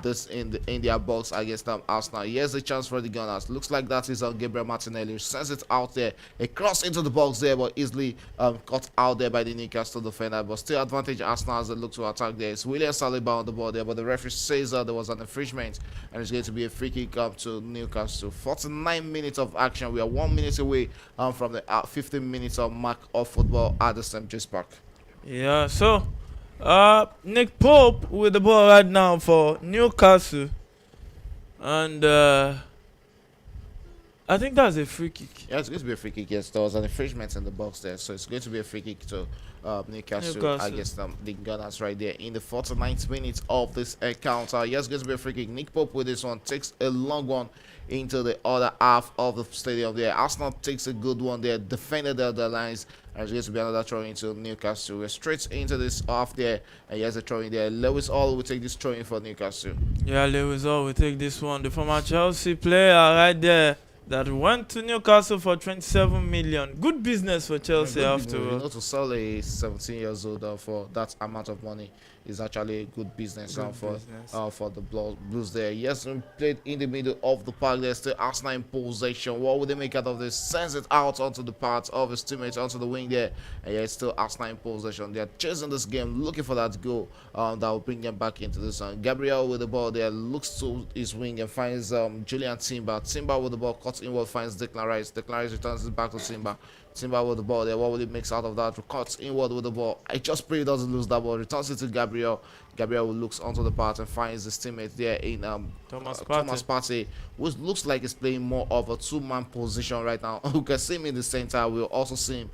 this in their box against Arsenal. Here's a chance for the Gunners. Looks like that is Gabriel Martinelli, who sends it out there. A cross into the box there, but easily cut out there by the Newcastle defender. But still advantage Arsenal as they look to attack there. It's William Saliba on the ball there, but the referee says there was an infringement, and it's going to be a free kick up to Newcastle. 49 minutes of action. We are 1 minute away from the 15 minutes of mark of football at the St. James Park. Yeah, so Nick Pope with the ball right now for Newcastle, and I think that's a free kick. Yeah, it's going to be a free kick. Yes, there was an infringement in the box there, so it's going to be a free kick to Newcastle against the Gunners right there in the 49th minute of this encounter. Yes, it's going to be a free kick. Nick Pope with this one takes a long one into the other half of the stadium there. Arsenal takes a good one there, defended the lines, and it's going to be another throw into Newcastle. We're straight into this half there, and here's a throw in there. Lewis Hall will take this throw in for Newcastle. Yeah, Lewis Hall will take this one. The former Chelsea player right there that went to Newcastle for 27 million. Good business for Chelsea afterwards. You know, to sell a 17 years old for that amount of money is actually a good business, for the Blues there. Yes, we played in the middle of the park. There's still Arsenal in possession. What would they make out of this? Sends it out onto the part of his teammates, onto the wing there. And yeah, it's still Arsenal in possession. They're chasing this game, looking for that goal that will bring them back into this one. Gabriel with the ball there, looks to his wing and finds Julian Timber. Timber with the ball, cuts inward, finds Declan Rice. Declan Rice returns it back to Timber. Timber with the ball there. What will he make out of that? Cuts inward with the ball. I just pray he doesn't lose that ball. Returns it to Gabriel. Gabriel looks onto the part and finds his teammate there in Thomas Partey, which looks like he's playing more of a two-man position right now. You can see him in the center. We'll also see him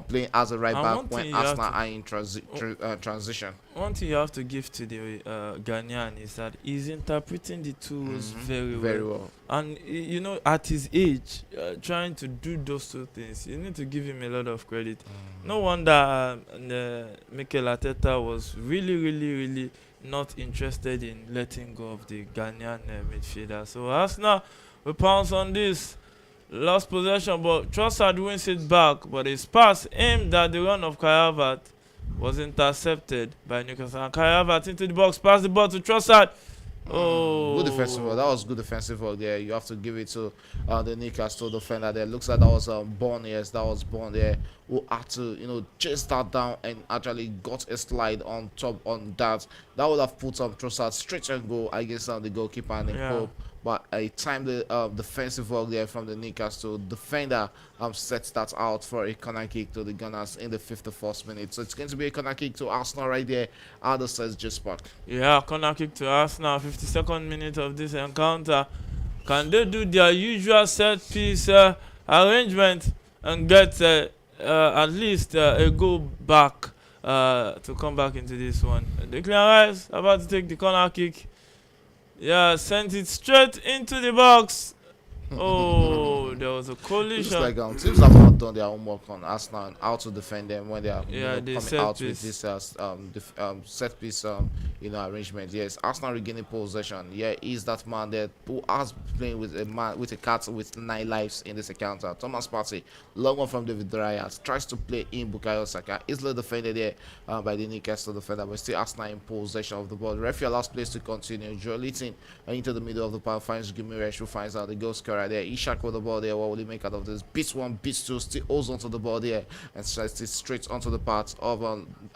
playing as a right back when Arsenal are in transition. One thing you have to give to the Ghanaian is that he's interpreting the tools very well. And you know, at his age, trying to do those two things, you need to give him a lot of credit. No wonder Mikel Arteta was really not interested in letting go of the Ghanaian midfielder. So Arsenal will pounce on this. Lost possession, but Trossard wins it back. But his pass aimed at the run of Kai Havertz was intercepted by Newcastle. And Kai Havertz into the box, pass the ball to Trossard. Oh, good defensive work. That was good defensive work there. You have to give it to the Newcastle defender there. Looks like that was Bond. Yes, that was Bond there, who had to chase that down and actually got a slide on top on that. That would have put Trossard straight and goal against the goalkeeper and the Pope. But a timely defensive work there from the Newcastle defender sets that out for a corner kick to the Gunners in the 51st minute. So it's going to be a corner kick to Arsenal right there at the St. James Park. Yeah, corner kick to Arsenal, 52nd minute of this encounter. Can they do their usual set piece arrangement and get at least a goal back to come back into this one? Declan Rice about to take the corner kick. Yeah, sent it straight into the box. Oh, there was a collision. Looks like teams have not done their homework on Arsenal and how to defend them when they are coming out with this set piece arrangement. Yes, Arsenal regaining possession. Yeah, he's that man there who has playing with a man with a cat with 9 lives in this encounter. Thomas Partey, long one from David Raya, tries to play in Bukayo Saka. Easily defended there by the Newcastle defender, but still Arsenal in possession of the ball. The referee allows plays to continue. Joe Linton into the middle of the park, finds Gimenez, who finds out the goal scorer there. Ishak with the ball there. What will he make out of this? Beats one, beats two, still holds onto the ball there and slides it straight onto the part of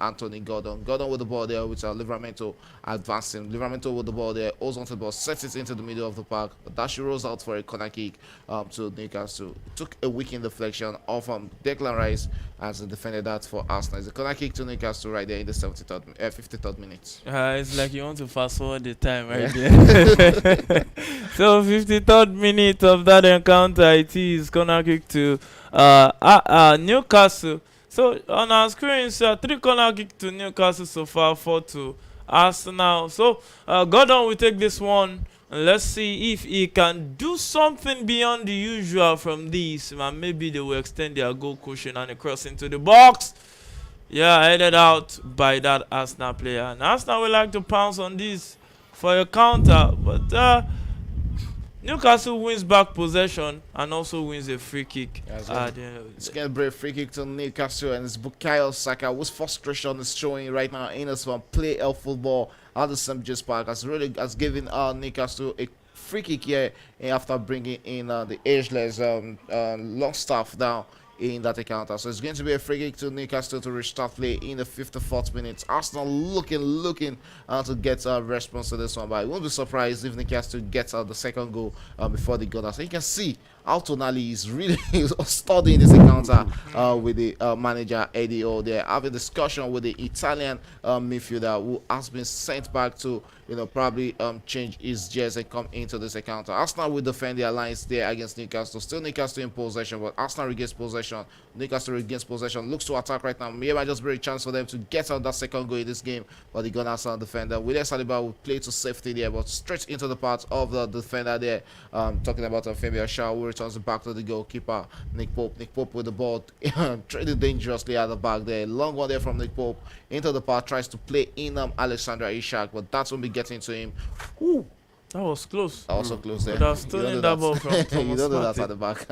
Anthony Gordon. Gordon with the ball there with Livramento advancing. Livramento with the ball there, holds onto the ball, sets it into the middle of the park. But Dashi rolls out for a corner kick to Newcastle. Took a wicked deflection off Declan Rice as he defended that for Arsenal. It's a corner kick to Newcastle right there in the 53rd minute. It's like you want to fast forward the time right there. So 53rd minute of that encounter, it is corner kick to Newcastle. So on our screens, 3 corner kick to Newcastle so far, 4 to Arsenal. So Gordon will take this one. And let's see if he can do something beyond the usual from this. And maybe they will extend their goal cushion and a cross into the box. Yeah, headed out by that Arsenal player. And Arsenal will like to pounce on this for a counter. But Newcastle wins back possession and also wins a free kick. At the end of the It's day. getting brave free kick to Newcastle, and it's Bukayo Saka whose frustration is showing right now in this one. Play of football at the St. James Park has given Newcastle a free kick here after bringing in the ageless long staff down in that encounter. So it's going to be a free kick to Newcastle to restart play in the 54th minute. Arsenal looking to get a response to this one, but I won't be surprised if Newcastle gets the second goal before the goal. So you can see how Tonali is really studying this encounter with the manager Eddie O. They're having discussion with the Italian midfielder who has been sent back to probably change his jersey and come into this encounter. Arsenal will defend their lines there against Newcastle. Still Newcastle in possession, but Arsenal regains possession. Newcastle regains possession. Looks to attack right now. Maybe might just be a chance for them to get out that second goal in this game, but the Gunners are defender. William Saliba will play to safety there, but straight into the path of the defender there. Talking about Fabian Shaw, who returns it back to the goalkeeper, Nick Pope. Nick Pope with the ball, trading dangerously at the back there. Long one there from Nick Pope into the path, tries to play in Alexander Ishak, but that's when we get into him. Ooh. That was close. Also close there. Would have stolen that ball from Thomas You don't do that Partey. at the back.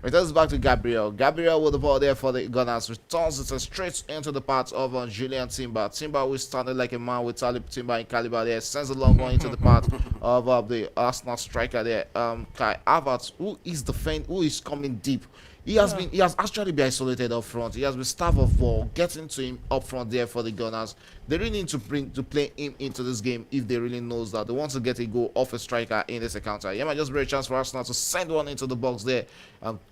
Returns back to Gabriel. Gabriel with the ball there for the Gunners. Returns it straight into the path of Julian Timber. Timber who started like a man with Talib Timber in caliber there. Sends a long one into the path of the Arsenal striker there. Kai Havertz, who is coming deep. He has actually been isolated up front. He has been starved of ball. Getting to him up front there for the Gunners. They really need to play him into this game if they really knows that they want to get a goal off a striker in this encounter. Yeah, might just be a chance for Arsenal to send one into the box there.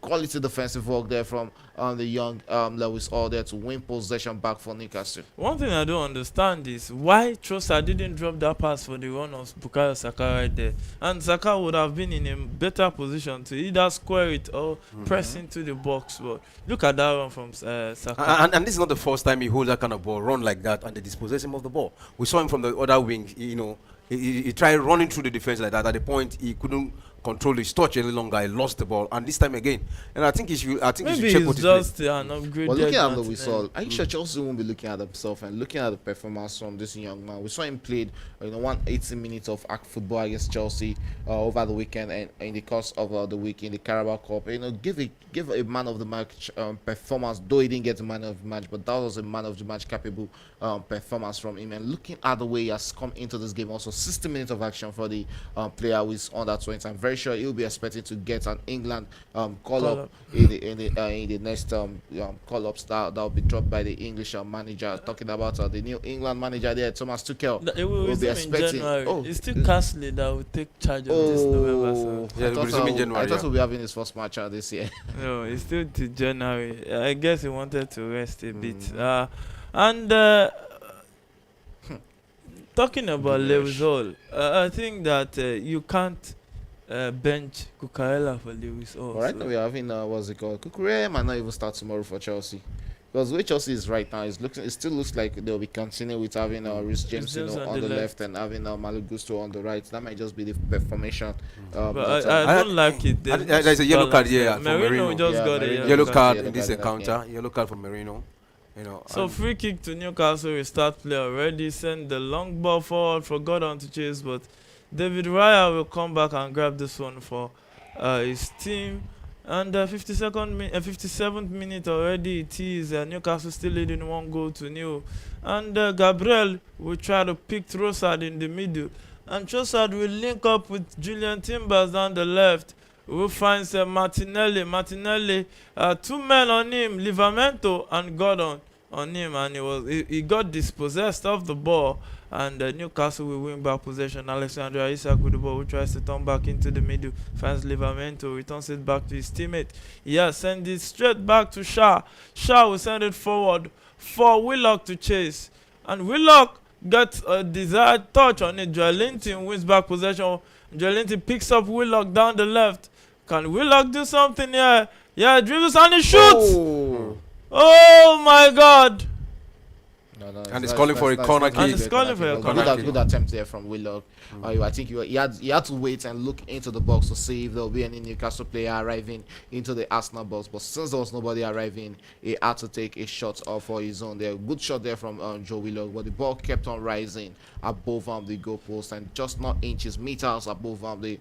Quality defensive work there from the young Lewis Hall there to win possession back for Newcastle. One thing I don't understand is why Trossard didn't drop that pass for the run of Bukayo Saka right there. And Saka would have been in a better position to either square it or press into the box. But look at that run from Saka. And this is not the first time he holds that kind of ball, run like that, and they dispossess him of the ball. We saw him from the other wing, he tried running through the defense like that. At the point, he couldn't control his touch any longer. He lost the ball, and this time again. And I think he should check Maybe what he's he's just an upgraded. But looking at Martinelli. Lewis Hall, are you sure Chelsea won't be looking at himself and looking at the performance from this young man? We saw him played 180 minutes of football against Chelsea over the weekend and in the course of the week in the Carabao Cup. Give a man of the match performance, though he didn't get the man of the match, but that was a man of the match capable performance from him. And looking at the way he has come into this game, also 60 minutes of action for the player who is under 20. I'm very sure he'll be expecting to get an England call up in the next call ups that will be dropped by the English manager. Talking about the new England manager there, Thomas Tuchel. It will We'll be resume in expecting. January. It's still Castley that will take charge of this November. So. Yeah, it will resume in January, I thought yeah. we'll be having his first match this year. No, it's still to January. I guess he wanted to rest a bit. And talking about Lewis Hall, I think that you can't bench Cucurella for Lewis Hall. But right now we're having what's it called? Kukurea might not even start tomorrow for Chelsea. Because the way Chelsea is right now, it still looks like they'll be continuing with having Rhys James on the left and having Malo Gusto on the right. That might just be the formation. But I don't like it. There's a yellow card here for Merino Merino. just Yeah, got a Merino. Yellow card Yellow in this card, encounter. Yellow card for Merino. So free kick to Newcastle. We start play already. Send the long ball forward for Gordon to chase, but David Raya will come back and grab this one for his team. And 57th minute already it is. Newcastle still leading 1-0. And Gabriel will try to pick Trossard in the middle. And Trossard will link up with Julian Timbers down the left. Who finds Martinelli. Martinelli, two men on him, Livramento and Gordon on him. And he got dispossessed of the ball. And Newcastle will win back possession. Alexander Isak with the ball, who tries to turn back into the middle. Finds Livramento, returns it back to his teammate. Send it straight back to Shaw. Shaw will send it forward for Willock to chase. And Willock gets a desired touch on it. Joelinton wins back possession. Joelinton picks up Willock down the left. Can Willock do something here? Yeah, dribbles and he shoots! Oh my God! No, no, And it's calling for a that's corner not kick. really And it's a corner calling for a kick, but corner kick. good attempt there from Willock. I think he had to wait and look into the box to see if there will be any Newcastle player arriving into the Arsenal box. But since there was nobody arriving, he had to take a shot off for his own there. Good shot there from Joe Willock, but the ball kept on rising above the goalpost and just not inches, meters above the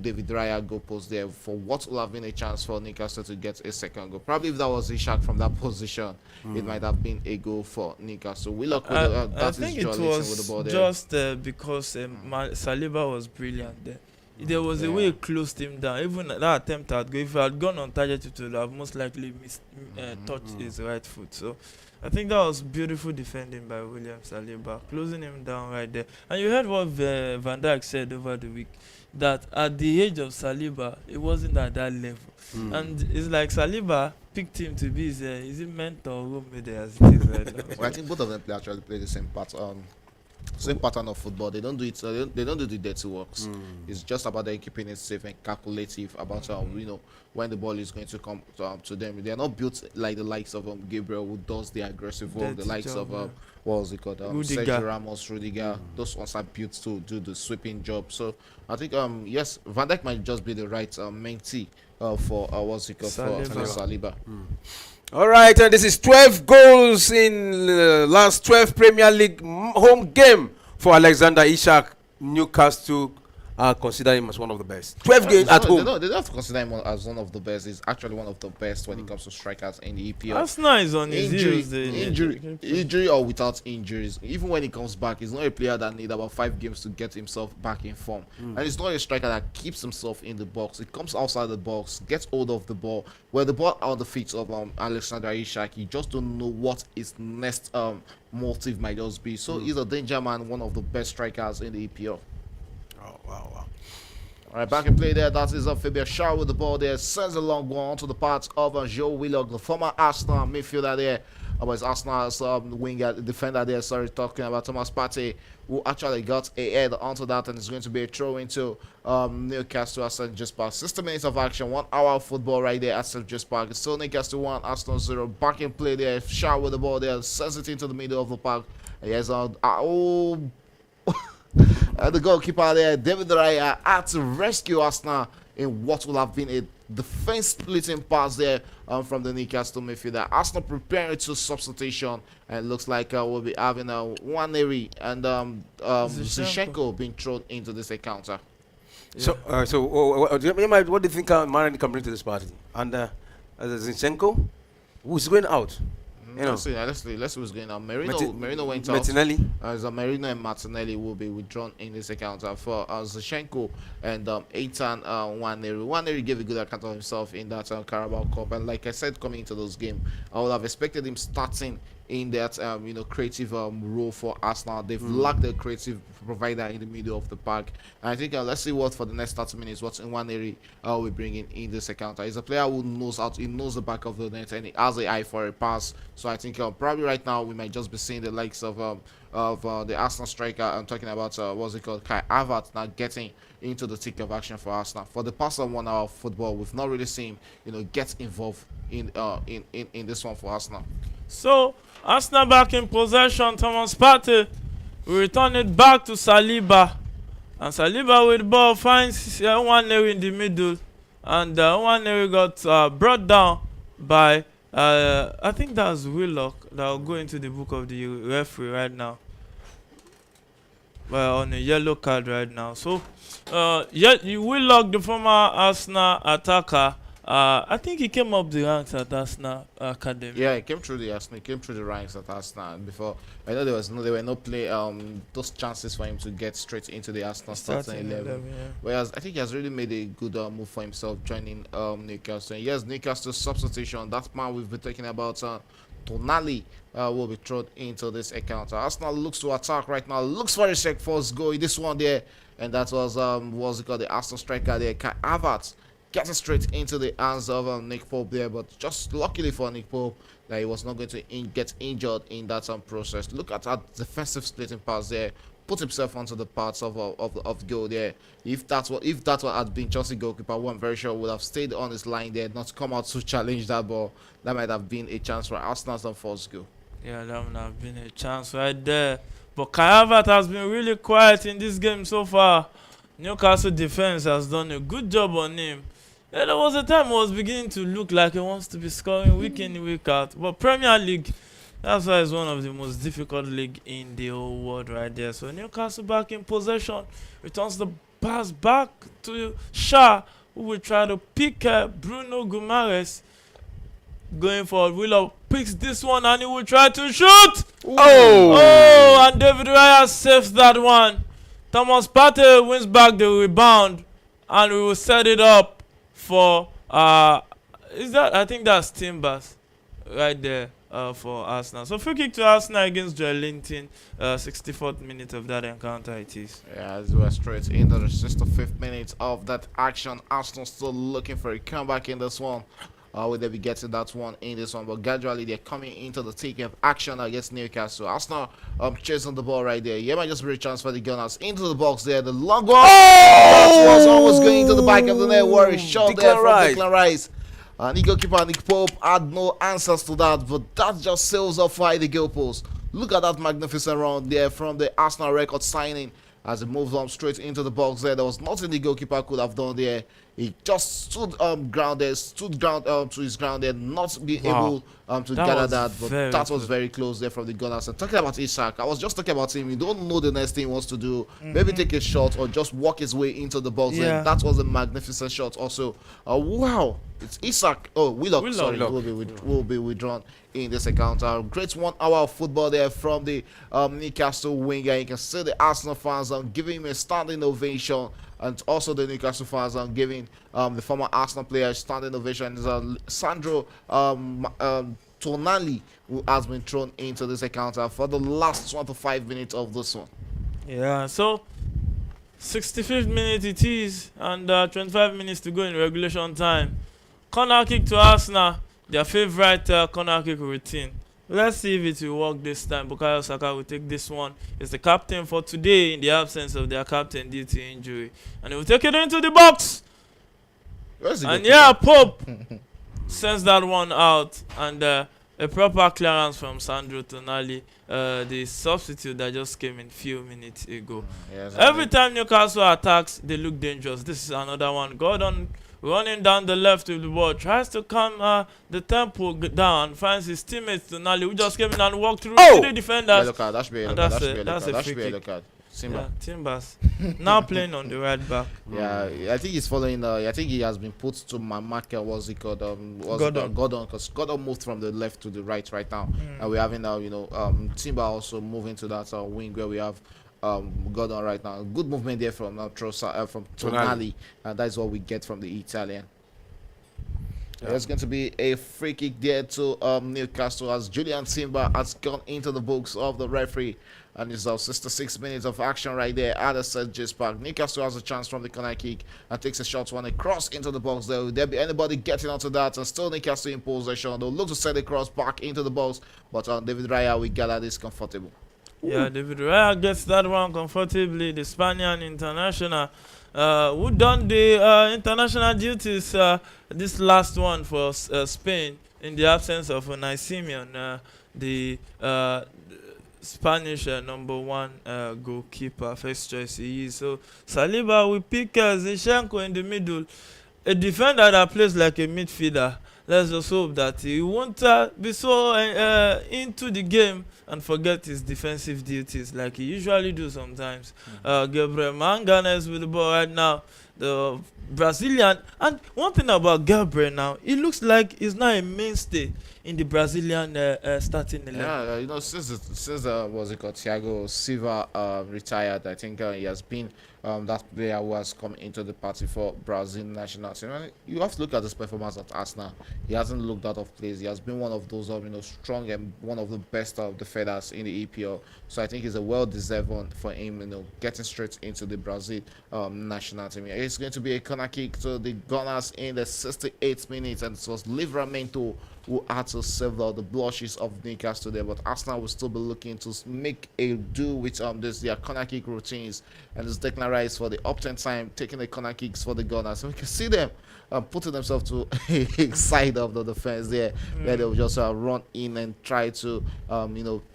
David Raya goalpost there for what will have been a chance for Newcastle to get a second goal. Probably if that was a shot from that position, it might have been a goal for Newcastle. Willock, I that think is it Joe with the was ball there. just because Saliba was brilliant there. There was a way he closed him down. Even that attempt at goal, if he had gone on target, it would have most likely missed, touched his right foot. So I think that was beautiful defending by William Saliba, closing him down right there. And you heard what Van Dijk said over the week, that at the age of Saliba, it wasn't at that level. And it's like Saliba picked him to be his mentor, role model as it is right now. Well, I think both of them actually play the same part. Same pattern of football. They don't do it. They don't do the dirty works. It's just about them keeping it safe and calculative about when the ball is going to come to them. They are not built like the likes of Gabriel, who does the aggressive work. The Dirty likes job, of what was it called? Rudiger. Sergio Ramos, Rudiger. Those ones are built to do the sweeping job. So I think yes, Van Dijk might just be the right mentee for what's it called for Saliba. All right, and this is 12 goals in the last 12 Premier League home game for Alexander Isak. Newcastle consider him as one of the best. 12 games at home. They don't have to consider him as one of the best. He's actually one of the best when it comes to strikers in the EPL. Arsenal is on his heels. Injury or without injuries, even when he comes back, he's not a player that needs about 5 games to get himself back in form. And he's not a striker that keeps himself in the box. He comes outside the box, gets hold of the ball. Where the ball on the feet of Alexander Isak, you just don't know what his next motive might just be. So he's a danger man, one of the best strikers in the EPL. Oh, wow. All right, back in play there. That is Fabian Schär with the ball there. Sends a long one onto the part of Joe Willock, the former Arsenal midfielder there. About Arsenal's winger, defender there. Sorry, talking about Thomas Partey, who actually got a head onto that, and it's going to be a throw into Newcastle at St. James Park. 60 minutes of action, 1 hour of football right there at St. James Park. It's still Newcastle 1, Arsenal 0. Back in play there. Schär with the ball there. Sends it into the middle of the park. Yes, the goalkeeper there, David Raya, had to rescue Arsenal in what will have been a defense-splitting pass there from the Newcastle midfielder. Arsenal preparing to substitution, and it looks like we'll be having Nwaneri and Zinchenko being thrown into this encounter. Yeah. So what do you think Martin can bring to this party? And Zinchenko, who's going out? Let's see who's going on. Merino went out. Martinelli. Merino and Martinelli will be withdrawn in this account for Zinchenko and Eitan Nwaneri. Nwaneri gave a good account of himself in that Carabao Cup, and like I said, coming into those games, I would have expected him starting in that creative role for Arsenal. They've lacked a creative provider in the middle of the park, and I think let's see what for the next 30 minutes what Nwaneri will bring in this encounter. He's a player who knows the back of the net, and he has an eye for a pass. So I think probably right now we might just be seeing the likes of the Arsenal striker. I'm talking about what's it called, Kai Havertz, now getting into the thick of action for Arsenal. For the past 1 hour of football, we've not really seen get involved in this one for Arsenal. So Arsenal back in possession. Thomas Partey will return it back to Saliba, and Saliba with the ball finds Nwaneri in the middle, and Nwaneri got brought down by I think that's Willock that will go into the book of the referee right now. Well, on a yellow card right now. So Willock, the former Arsenal attacker, I think he came up the ranks at Arsenal Academy. Yeah, he came through the ranks at Arsenal before. I know there were no play those chances for him to get straight into the Arsenal starting 11. Yeah. Whereas I think he has really made a good move for himself joining Newcastle. And yes, Newcastle substitution. That man we've been talking about, Tonali, will be thrown into this encounter. Arsenal looks to attack right now. Looks for a first goal. This one there, and that was what's it called, the Arsenal striker there, Kai Havertz. Gets it straight into the hands of Nick Pope there, but just luckily for Nick Pope that he was not going to get injured in that process. Look at that defensive splitting pass there. Put himself onto the parts of the goal there. If that's what had been Chelsea goalkeeper, I'm very sure would have stayed on his line there, not come out to challenge that ball. That might have been a chance for Arsenal's first goal. Yeah, that would have been a chance right there. But Kai Havertz has been really quiet in this game so far. Newcastle defense has done a good job on him. Yeah, there was a time it was beginning to look like he wants to be scoring week in, week out. But Premier League, that's why it's one of the most difficult league in the whole world right there. So Newcastle back in possession, returns the pass back to Shaw, who will try to pick Bruno Guimaraes. Going forward, Willow picks this one and he will try to shoot. Oh! Oh, and David Raya saves that one. Thomas Partey wins back the rebound, and we will set it up for is that, I think that's Timbers right there for Arsenal. So free kick to Arsenal against Joel Linton, 64th minute of that encounter it is. Yeah, as we're straight into the 65th minute of that action. Arsenal still looking for a comeback in this one. Will they be getting that one in this one? But gradually they're coming into the thick of action against Newcastle. Arsenal chasing the ball right there. Yeah, might just be transfer the Gunners into the box there. The long one. That was almost going into the back of the net. Worry shot there from Declan Rice. And the goalkeeper Nick Pope had no answers to that, but that just sails off by the goalpost. Look at that magnificent run there from the Arsenal record signing as he moved on straight into the box there. There was nothing the goalkeeper could have done there. He just stood grounded, to his ground there, not being able to gather that. But that was very close there from the Gunners. And talking about Isak, I was just talking about him. You don't know the next thing he wants to do. Maybe take a shot or just walk his way into the box. Yeah. And that was a magnificent shot also. Wow, it's Isak. Oh, Willock, sorry, will be withdrawn in this encounter. Great 1 hour of football there from the Newcastle winger. You can see the Arsenal fans giving him a standing ovation. And also the Newcastle fans are giving the former Arsenal player standing ovation. Is Sandro Tonali, who has been thrown into this encounter for the last 25 minutes of this one. Yeah, so 65th minute it is, and 25 minutes to go in regulation time. Corner kick to Arsenal, their favorite corner kick routine. Let's see if it will work this time. Bukayo Saka will take this one. He's the captain for today in the absence of their captain due to injury. And he will take it into the box. And yeah, Pope sends that one out. And a proper clearance from Sandro Tonali, the substitute that just came in few minutes ago. Yes, every time Newcastle attacks, they look dangerous. This is another one. Gordon running down the left with the ball, tries to calm the tempo down, finds his teammates Tonali, who just came in and walked through three defenders. That's a free kick. Yeah, Timbers now playing on the right back. Yeah, I think he's following. I think he has been put to my marker. What's he called? Gordon, because Gordon moved from the left to the right now. And we're having now, Timber also moving to that wing where we have Gordon right now. Good movement there from from Tonali, and that's what we get from the Italian. Yeah. There's going to be a free kick there to Newcastle as Julian Timber has gone into the books of the referee. And it's 66 minutes of action right there at the St. James Park. Newcastle has a chance from the corner kick and takes a shot one across into the box there. Will there be anybody getting onto that? And still Newcastle in possession. They'll look to set the cross back into the box. But David Raya, we gather this comfortable. Yeah, David Raya gets that one comfortably. The Spaniard international who done the international duties this last one for Spain in the absence of Unai Simon, the Spanish #1 goalkeeper, first choice he is. So Saliba will pick Zinchenko in the middle, a defender that plays like a midfielder. Let's just hope that he won't be so into the game and forget his defensive duties like he usually do sometimes. Gabriel Manganes with the ball right now, the Brazilian. And one thing about Gabriel now, it looks like he's not a mainstay in the Brazilian starting 11. Yeah, since what's it called, Thiago Silva retired, I think he has been that player who has come into the party for Brazil national team. You have to look at his performance at Arsenal. He hasn't looked out of place. He has been one of those strong and one of the best defenders in the EPL. So I think it's a well-deserved one for him, getting straight into the Brazil national team. it's going to be a corner kick to the Gunners in the 68th minute, and it was Livramento who had to save the blushes of Newcastle there. But Arsenal will still be looking to make a do with this their corner kick routines, and it's Declan Rice for the upturn time taking the corner kicks for the Gunners. So we can see them putting themselves to a side of the defense there, where they'll just run in and try to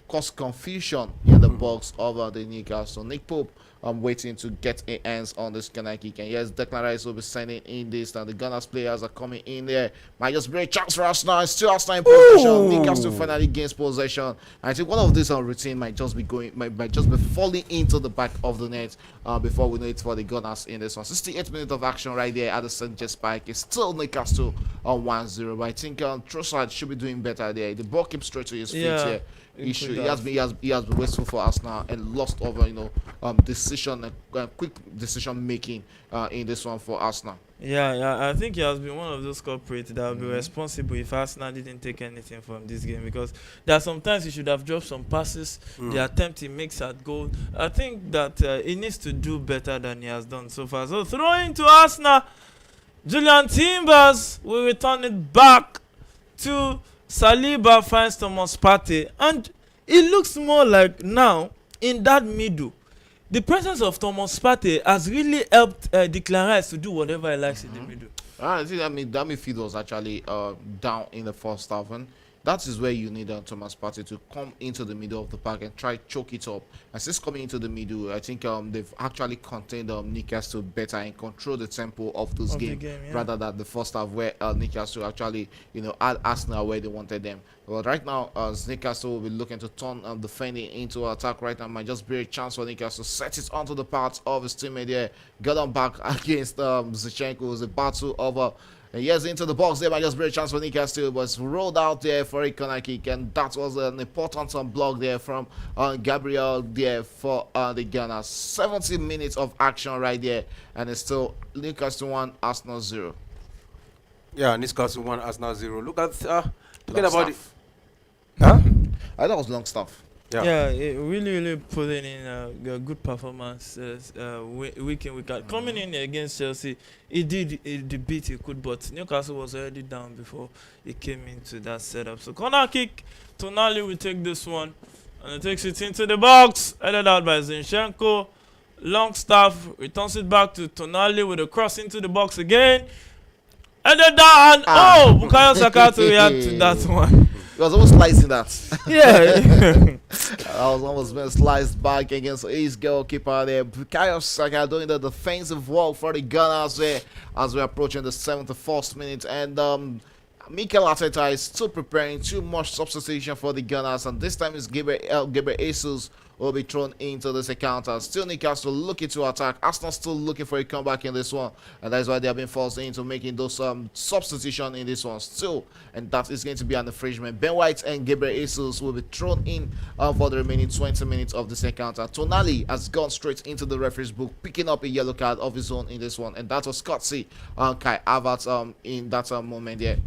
cause confusion in the box of the Newcastle. Nick Pope waiting to get a hands on this corner kick, and yes, Declan Rice will be sending in this, and the Gunners players are coming in there. Might just be a chance for Arsenal. It's still Arsenal in possession. Newcastle finally gains possession. I think one of these routine might just be falling into the back of the net before we know it for the Gunners in this one. 68 minutes of action right there at the St. J Spike. It's still Newcastle on 1-0, but I think Trossard should be doing better there. The ball keeps straight to his feet here. He has been wasteful for Arsenal and lost over quick decision making in this one for Arsenal. Yeah, I think he has been one of those culprits that will be responsible if Arsenal didn't take anything from this game, because there are sometimes he should have dropped some passes. The attempt he makes at goal, I think that he needs to do better than he has done so far. So throwing to Arsenal, Julian Timbers will return it back to Saliba, finds Thomas Partey, and it looks more like now in that middle, the presence of Thomas Partey has really helped Declan Rice to do whatever he likes in the middle. I think that midfield was actually down in the first half, and that is where you need Thomas Partey to come into the middle of the park and try choke it up. And since coming into the middle, I think they've actually contained Newcastle better and control the tempo of this game, rather than the first half where Newcastle actually had Arsenal where they wanted them. But right now, Newcastle will be looking to turn defending into attack right now. Might just be a chance for Newcastle to set it onto the parts of his teammate there. Got on back against Zinchenko. It was a battle over. And yes, into the box there, might just be a chance for Newcastle, was rolled out there for a corner kick, and that was an important block there from Gabriel there for the Gunners. 70 minutes of action right there, and it's still Newcastle 1, Arsenal 0. Yeah, Newcastle 1, Arsenal 0. Look at talking about it. Huh? I thought it was long stuff. Yeah, really putting in a good performance week in, week out. Coming in against Chelsea, he did the beat he could, but Newcastle was already down before he came into that setup. So corner kick, Tonali will take this one, and it takes it into the box, headed out by Zinchenko. Longstaff returns it back to Tonali with a cross into the box again. Headed down, and Bukayo Saka to react to that one. He was almost slicing that. Yeah. I was almost being sliced back against his goalkeeper there. Bukayo Saka doing the defensive work for the Gunners there as we're approaching the 71st minute. And Mikel Arteta is still preparing too much substitution for the Gunners. And this time it's Gabriel Jesus will be thrown into this encounter. Still Newcastle looking to attack. Arsenal still looking for a comeback in this one, and that's why they have been forced into making those substitution in this one still, and that is going to be an infringement. Ben White and Gabriel Jesus will be thrown in for the remaining 20 minutes of this encounter. Tonali has gone straight into the referee's book, picking up a yellow card of his own in this one, and that was courtesy Kai Havertz in that moment there.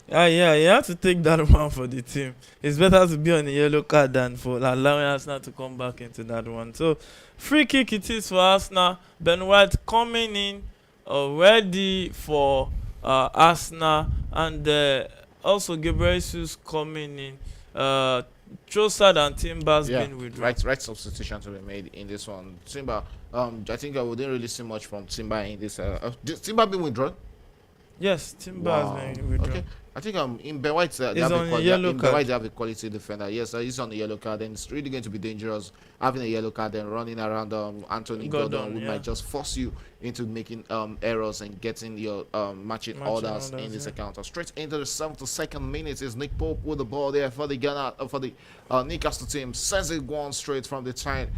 Yeah, you have to take that one for the team. It's better to be on a yellow card than for allowing Arsenal to come back into that one. So, free kick it is for Arsenal. Ben White coming in ready for Arsenal, and also Gabriel Jesus coming in. Trossard and Timbers being withdrawn. Right substitution to be made in this one. Timber, I think we didn't really see much from Timber in this. Timber being withdrawn? Yes, Timber has been withdrawn. Okay. I think in Ben White they have a quality defender. Yes, he's on the yellow card, and it's really going to be dangerous having a yellow card and running around Anthony Gordon, who might just force you into making errors and getting your matching orders in this encounter. Straight into the 72nd minute is Nick Pope with the ball there for the Ghana for the Newcastle team. Sends it one straight from the side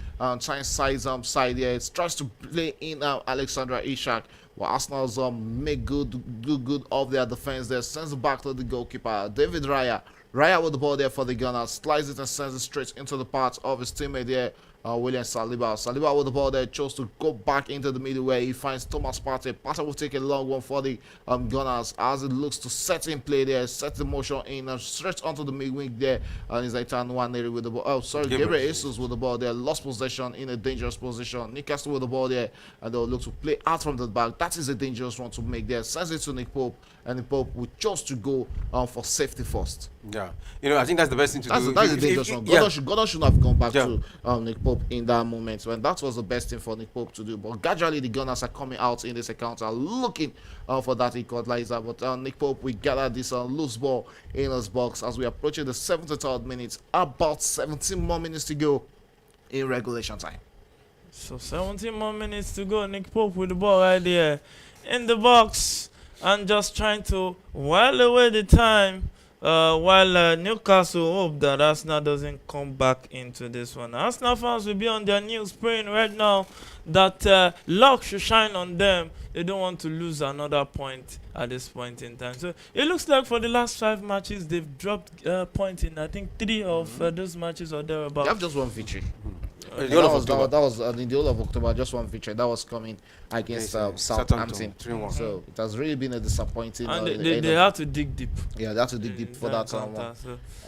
side here. It tries to play in Alexandra Isak. Well, Arsenal's make good of their defense there. Sends it back to the goalkeeper, David Raya. Raya with the ball there for the Gunners. Slides it and sends it straight into the path of his teammate there, William Saliba. Saliba with the ball there chose to go back into the middle where he finds Thomas Partey. Partey will take a long one for the Gunners as it looks to set in play there, set the motion in and stretch onto the mid wing there. And it's like Nwaneri with the ball. Oh, sorry, Gabriel Jesus with the ball there. Lost possession in a dangerous position. Newcastle with the ball there and they'll look to play out from the back. That is a dangerous one to make there. Sends it to Nick Pope and Nick Pope will chose to go for safety first. Yeah, I think that's the best thing to do. That's a dangerous one. Gordon should have gone back to Nick Pope in that moment when that was the best thing for Nick Pope to do. But gradually the Gunners are coming out in this encounter looking for that equalizer. But Nick Pope, we gather this loose ball in his box as we approaching the 73rd minute. About 17 more minutes to go in regulation time. So 17 more minutes to go. Nick Pope with the ball right there in the box and just trying to while away the time. While Newcastle hope that Arsenal doesn't come back into this one. Arsenal fans will be on their knees praying right now that luck should shine on them. They don't want to lose another point at this point in time. So it looks like for the last 5 matches, they've dropped points in, I think, 3 of those matches or thereabouts. They have just one victory. That was in the whole of October, just one victory. That was coming against Southampton. So it has really been a disappointing. And they have to dig deep. Yeah, they have to dig deep for that one.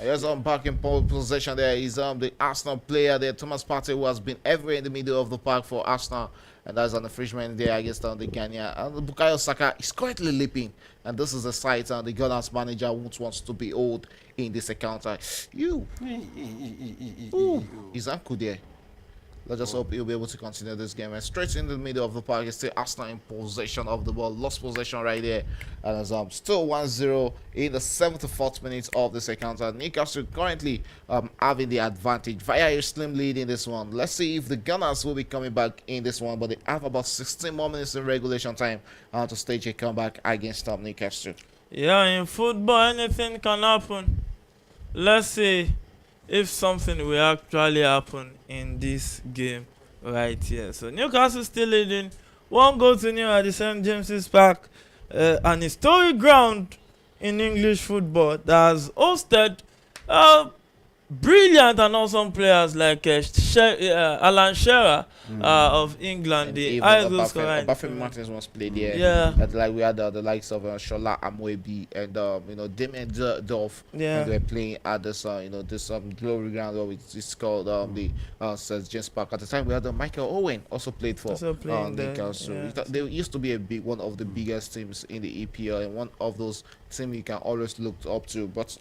Yes, back in possession there is the Arsenal player there, Thomas Partey, who has been everywhere in the middle of the park for Arsenal. And that's an infringement there against the Ghanaian. And Bukayo Saka is currently leaping. And this is the site the Gunners manager wants to be old in this encounter. Is ankle there. Let's just hope he'll be able to continue this game. And straight in the middle of the park is still Arsenal in possession of the ball. Lost possession right there. And it's still 1-0 in the 74th minute of this encounter. Newcastle currently having the advantage via a slim lead in this one. Let's see if the Gunners will be coming back in this one. But they have about 16 more minutes in regulation time to stage a comeback against Newcastle. Yeah, in football, anything can happen. Let's see if something will actually happen in this game right here. So Newcastle still leading 1-0 at the St. James's Park, an historic ground in English football that has hosted brilliant and awesome players like Alan Shearer of England, the Eagles. Buffett Martins once played there. Yeah. Like we had the likes of Shola Amoebi and Damien Dolph. Yeah. And they were playing at this this glory ground, or it's called the St. James Park. At the time we had Michael Owen also played for Newcastle. Yeah. They used to be one of the biggest teams in the EPL and one of those teams you can always look up to. But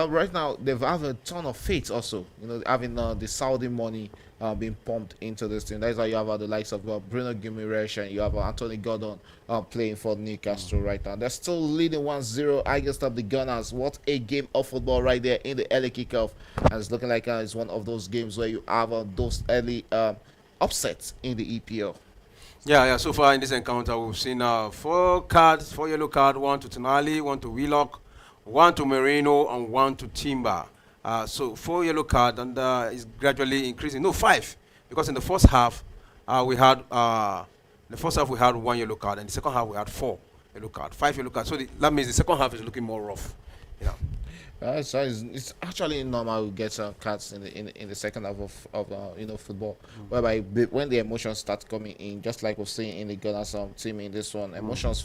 right now they have a ton of faith also, having the Saudi money being pumped into this team. That's why you have the likes of Bruno Guimaraes and you have Anthony Gordon playing for Newcastle right now. They're still leading 1-0 against the Gunners. What a game of football right there in the early kickoff, and it's looking like it's one of those games where you have those early upsets in the EPL. Yeah. So far in this encounter, we've seen 4 yellow cards, 1 to Tonali, 1 to Willock, 1 to Merino, and 1 to Timber. So 4 yellow cards, and it's gradually increasing. No, 5, because in the first half we had 1 yellow card, and the second half we had 4 yellow cards, 5 yellow cards. So that means the second half is looking more rough. It's actually normal we get cards in the second half of football, whereby when the emotions start coming in, just like we've seen in the Gunners team in this one, emotions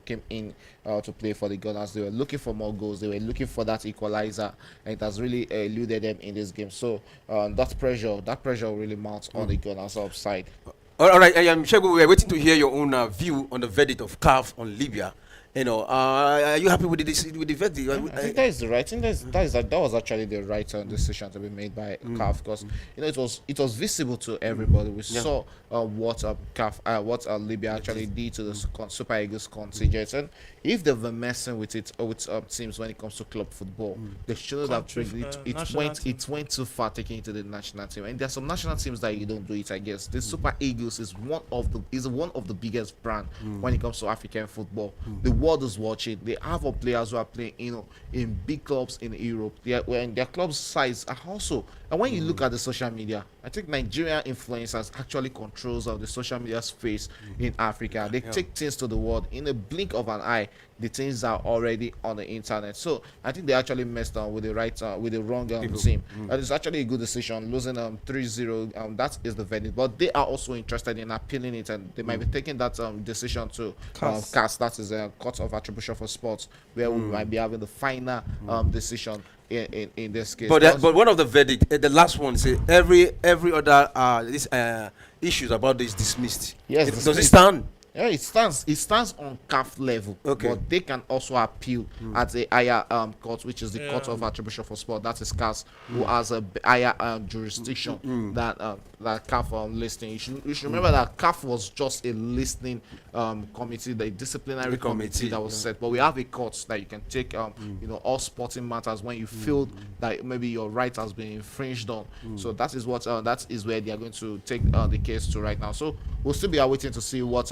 came in to play for the Gunners. They were looking for more goals, they were looking for that equalizer, and it has really eluded them in this game. So that pressure really mounts on the Gunners upside. All right, Shegu, we are waiting to hear your own view on the verdict of CAF on Libya. Are you happy with the verdict? I think that is the right thing. That was actually the right decision to be made by CAF, because it was visible to everybody. We saw what Libya actually did to the Super Eagles contingent, and if they were messing with teams when it comes to club football, they shouldn't have it went too far, taking it to the national team. And there's some national teams that you don't do it. I guess the Super Eagles is one of the biggest brand when it comes to African football. The world is watching. They have players who are playing in big clubs in Europe. Their club size are also, and when you look at the social media, I think Nigerian influencers actually controls of the social media space in Africa. They Yeah. take things to the world in a blink of an eye. The things are already on the internet. So I think they actually messed up with the right, with the wrong People. team. That is actually a good decision. Losing 3-0, that is the verdict. But they are also interested in appealing it, and they might be taking that decision to cast. That is a court of attribution for sports, where we might be having the final decision in this case. But one of the verdict, the last one, say every other this issues about this dismissed. Yes, Does it dismissed. stand? Yeah, it stands. It stands on CAF level, Okay. but they can also appeal at the higher court, which is the Court Yeah. of Attribution for Sport. That is CAS, who has a higher jurisdiction that CAF listing. You should remember that CAF was just a listening committee, the disciplinary committee that was set. But we have a court that you can take all sporting matters when you feel that maybe your right has been infringed on. So that is what that is where they are going to take the case to right now. So we'll still be awaiting to see what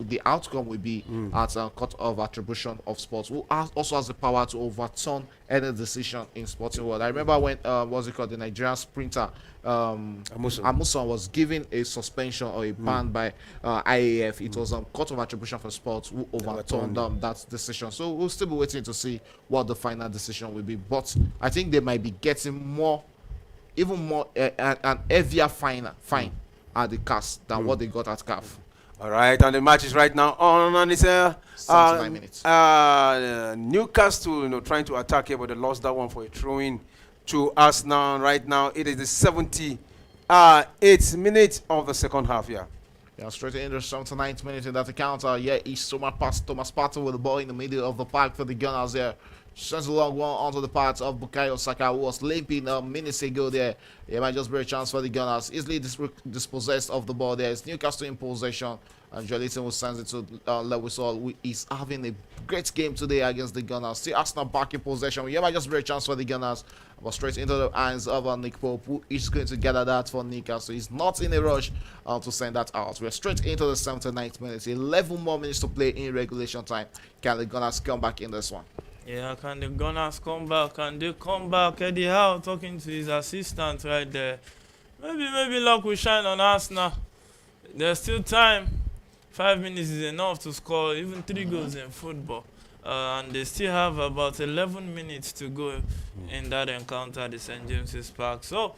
the outcome will be at Court of Attribution of Sports, who also has the power to overturn any decision in sporting world. I remember when what's it called, the Nigerian sprinter Amusan was given a suspension or a ban by IAF. It was Court of Attribution for Sports who overturned that decision. So we'll still be waiting to see what the final decision will be. But I think they might be getting even more an heavier fine at the CAS than what they got at CAF. All right, and the match is right now on, and it's 79 minutes. Newcastle, trying to attack here, but they lost that one for a throw-in to Arsenal. Right now, it is the 78th minute of the second half. Yeah. Yeah, straight into the 79th minute in that counter. Yeah, it's Thomas Partey with the ball in the middle of the park for the Gunners there. Sends a long one onto the part of Bukayo Saka, who was limping minutes ago there. It might just be a chance for the Gunners. Easily dispossessed of the ball there. It's Newcastle in possession. And Jolinton will send it to Lewis Hall, who is having a great game today against the Gunners. See Arsenal back in possession. It might just be a chance for the Gunners. But straight into the hands of Nick Pope, who is going to gather that for Newcastle. He's not in a rush to send that out. We're straight into the 79th minute. 11 more minutes to play in regulation time. Can the Gunners come back in this one? Yeah, can the Gunners come back? Can they come back? Eddie Howe talking to his assistant right there. Maybe luck will shine on Arsenal. There's still time. 5 minutes is enough to score even 3 goals in football. And they still have about 11 minutes to go in that encounter at the St. James's Park. So,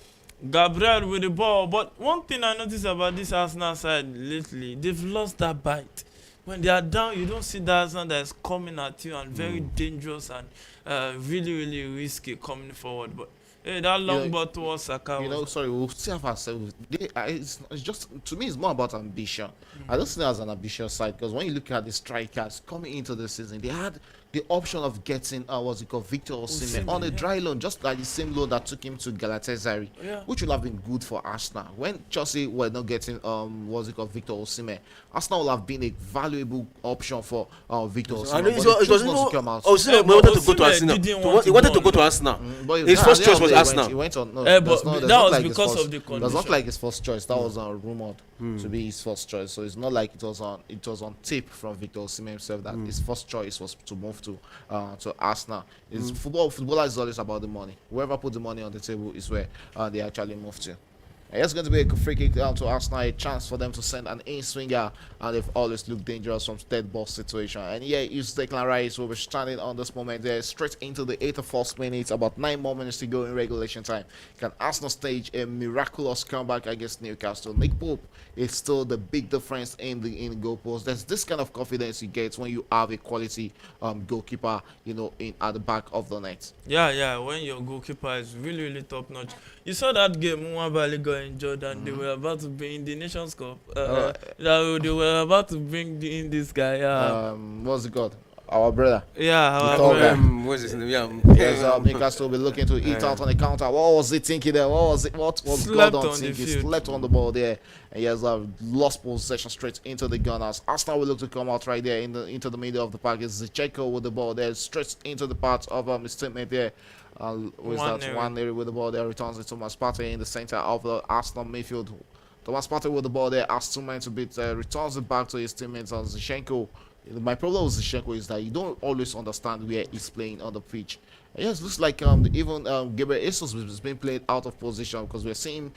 Gabriel with the ball. But one thing I noticed about this Arsenal side lately, they've lost that bite. When they are down, you don't see that Arsenal that is coming at you and very dangerous and really, really risky coming forward. But hey, that long ball towards Saka. Sorry, we'll still have ourselves. It's just, to me, it's more about ambition. I don't see it as an ambitious side, because when you look at the strikers coming into the season, they had the option of getting Victor Osimhen on a dry loan, just like the same loan that took him to Galatasaray, which would have been good for Arsenal. When Chelsea were not getting Victor Osimhen, Arsenal would have been a valuable option for Victor Osimhen. It was not to come out. Osimhen wanted to go to Arsenal. He wanted to go to Arsenal. His first choice was Arsenal. He went on. No, but that was because of the condition. That's not like his first choice. That was rumored to be his first choice. So it's not like it was on tape from Victor Osimhen himself that his first choice was to move to Arsenal. Footballer is always about the money. Whoever put the money on the table is where they actually move to. And it's going to be a free kick down to Arsenal, a chance for them to send an in-swinger, and they've always looked dangerous from dead ball situation. And yeah, it's Declan Rice will be standing on this moment there, straight into the 81st minute, about 9 more minutes to go in regulation time. Can Arsenal stage a miraculous comeback against Newcastle? Nick Pope is still the big difference in the goal post. There's this kind of confidence you get when you have a quality goalkeeper, at the back of the net. Yeah, when your goalkeeper is really, really top notch. You saw that game Mwabali got injured and they were about to bring in the Nations Cup. They were about to bring in this guy. What's it called? Our brother. Yeah, our brother. What's his name? Yes, Newcastle will be looking to eat out on the counter. What was he thinking there? What was Gordon thinking? He slept on the ball there. And he has lost possession straight into the Gunners. Arsenal will look to come out right there into the middle of the park. It's Zicheko with the ball there, straight into the part of his teammate there. One area with the ball there, returns it to Thomas Partey in the center of the Arsenal midfield. Thomas Partey with the ball there, asks 2 men to beat, returns it back to his teammates on Zinchenko. My problem with Zinchenko is that you don't always understand where he's playing on the pitch. Yes, looks like even Gabriel Jesus is being played out of position because we're seeing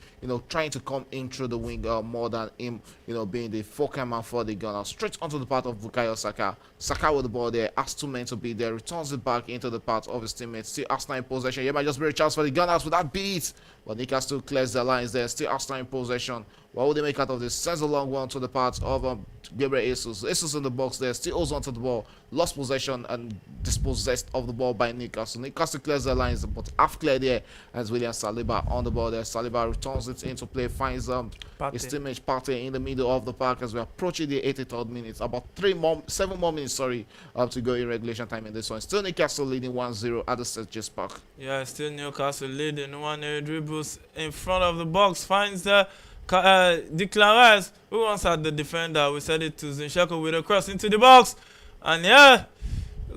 trying to come in through the wing more than him being the focal man for the gunner straight onto the part of Bukayo Saka. Saka with the ball there, asks two men to be there, returns it back into the part of his teammates. Still Arsenal in possession. Here might just be a chance for the Gunners with that beat, but Newcastle clears the lines there. Still Arsenal in possession. What would they make out of this? Sends a long one to the part of Gabriel Jesus. Jesus in the box there, still holds onto the ball, lost possession and dispossessed of the ball by Newcastle. Newcastle clears the lines, but half clear there as William Saliba on the ball there. Saliba returns it into play, finds his teammate Partey in the middle of the park as we're approaching the 83rd minute. About 7 more minutes, to go in regulation time in this one. Still Newcastle leading 1-0 at the St. James Park. Yeah, still Newcastle leading 1-0. Dribbles in front of the box, finds Declan Rice, who wants at the defender. We said it to Zinchenko with a cross into the box. And yeah,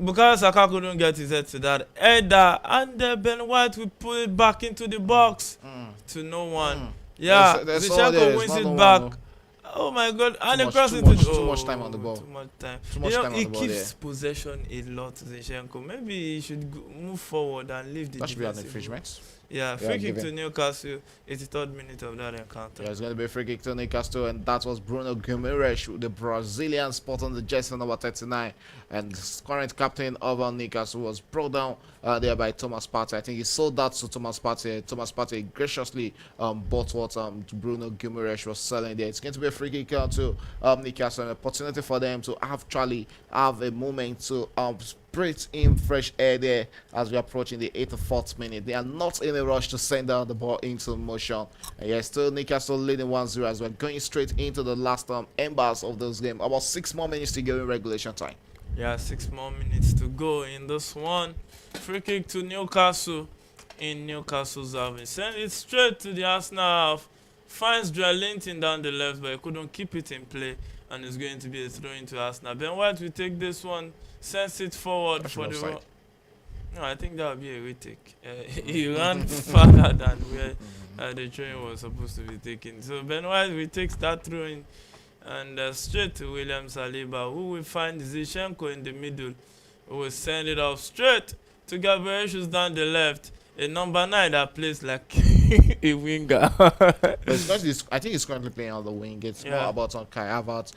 because Saka couldn't get his head to that header, and Ben White will pull it back into the box to no one. Yeah, Zinchenko wins it back. Oh my God! And the cross into too much time on the ball. Too much time. Too much time on he the ball, keeps possession a lot, Zinchenko. Maybe he should move forward and leave the That should be an defensive. infringement. Yeah, free kick to Newcastle, 83rd minute of that encounter. Yeah, it's going to be a free kick to Newcastle, and that was Bruno Guimaraes, the Brazilian spot on the jersey number 39, and current captain of Newcastle was brought down there by Thomas Partey. I think he sold that to Thomas Partey. Thomas Partey graciously bought what Bruno Guimaraes was selling there. It's going to be a free kick to Newcastle, an opportunity for them to have a moment to breathe in fresh air there as we're approaching the 84th minute. They are not in a rush to send down the ball into motion. And yeah, still Newcastle leading 1-0 as we're going straight into the last embers of this game. About 6 more minutes to go in regulation time. Yeah, 6 more minutes to go in this one. Free kick to Newcastle in Newcastle's half. Send it straight to the Arsenal half. Finds Joelinton down the left, but he couldn't keep it in play, and it's going to be a throw into Arsenal. Ben White will take this one, sends it forward for the. No, I think that would be a retake. He ran farther than where the train was supposed to be taken. So Ben White will take that throw in, and straight to William Saliba, who will find Zinchenko in the middle, who will send it off straight to Gabriel Jesus down the left. A number 9 that plays like a winger. I think he's currently playing on the wing. It's more about Kai Havertz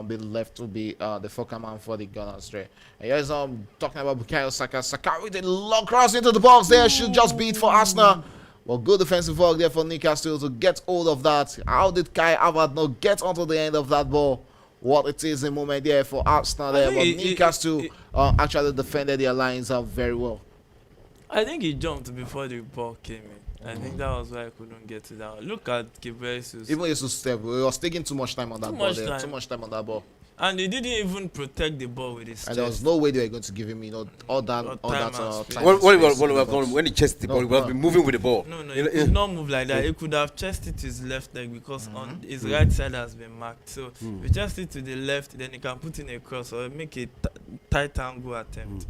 being left to be the focal man for the Gunners there. And here's talking about Bukayo Saka. Saka with a long cross into the box there. Should just beat for Arsenal. Well, good defensive work there for Newcastle to get hold of that. How did Kai Havertz not get onto the end of that ball? What it is a moment there for Arsenal there. But Newcastle actually defended their lines very well. I think he jumped before the ball came in. I think that was why I couldn't get it down. Look at Gabriel Jesus. Even Jesus step, he was taking too much time on that ball there. Too much time on that ball. And he didn't even protect the ball with his chest. And there was no way they were going to give him, all that time. When he chested the ball, he would be moving with the ball. No, he could not move like that. He could have chested his left leg because on his right side has been marked. So if he chest it to the left, then he can put in a cross or make a tight angle attempt.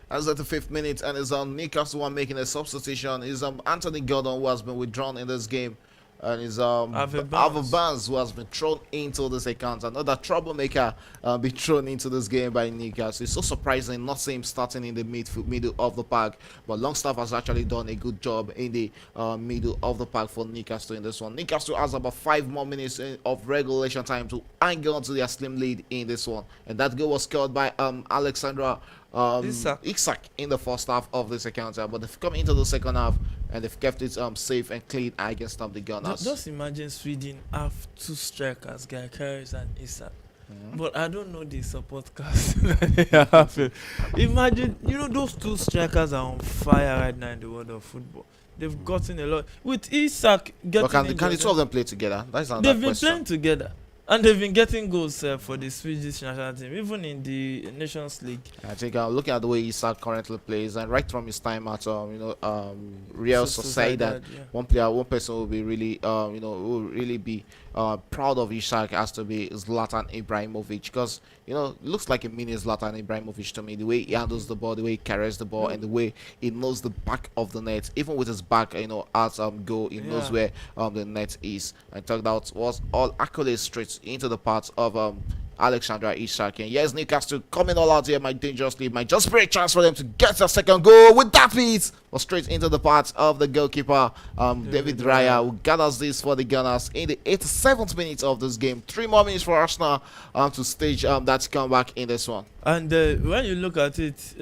As at the 5th minute, and it's Newcastle one making a substitution. Is Anthony Gordon, who has been withdrawn in this game, and is Alvin Barnes, who has been thrown into this account. Another troublemaker be thrown into this game by Newcastle. It's so surprising not seeing him starting in the middle of the park, but Longstaff has actually done a good job in the middle of the park for Newcastle in this one. Newcastle has about 5 more minutes of regulation time to hang on to their slim lead in this one, and that goal was scored by Alexandra Isak in the first half of this encounter, but they've come into the second half and they've kept it safe and clean against the Gunners. Just imagine Sweden have 2 strikers, Guy Carries and Isak. But I don't know the support cast that they are having. Imagine, those 2 strikers are on fire right now in the world of football. They've gotten a lot. With Isak getting. But can the 2 of them play together? That's another question. They've been playing together. And they've been getting goals for the Swedish national team, even in the Nations League. I think looking at the way Isak currently plays, and right from his time at Real Sociedad, one person will be really will really be proud of Isak has to be Zlatan Ibrahimovic, because looks like a mini Zlatan Ibrahimovic to me. The way he handles the ball, the way he carries the ball, and the way he knows the back of the net, even with his back, at goal, he knows where the net is. I thought that was all accolades straight into the parts of Alexandra Isak. And yes, Newcastle coming all out here, might dangerously, might just be a chance for them to get a second goal. With that beat, or straight into the path of the goalkeeper, David Raya, who gathers this for the Gunners in the 87th minute of this game. 3 more minutes for Arsenal to stage that comeback in this one. And when you look at it,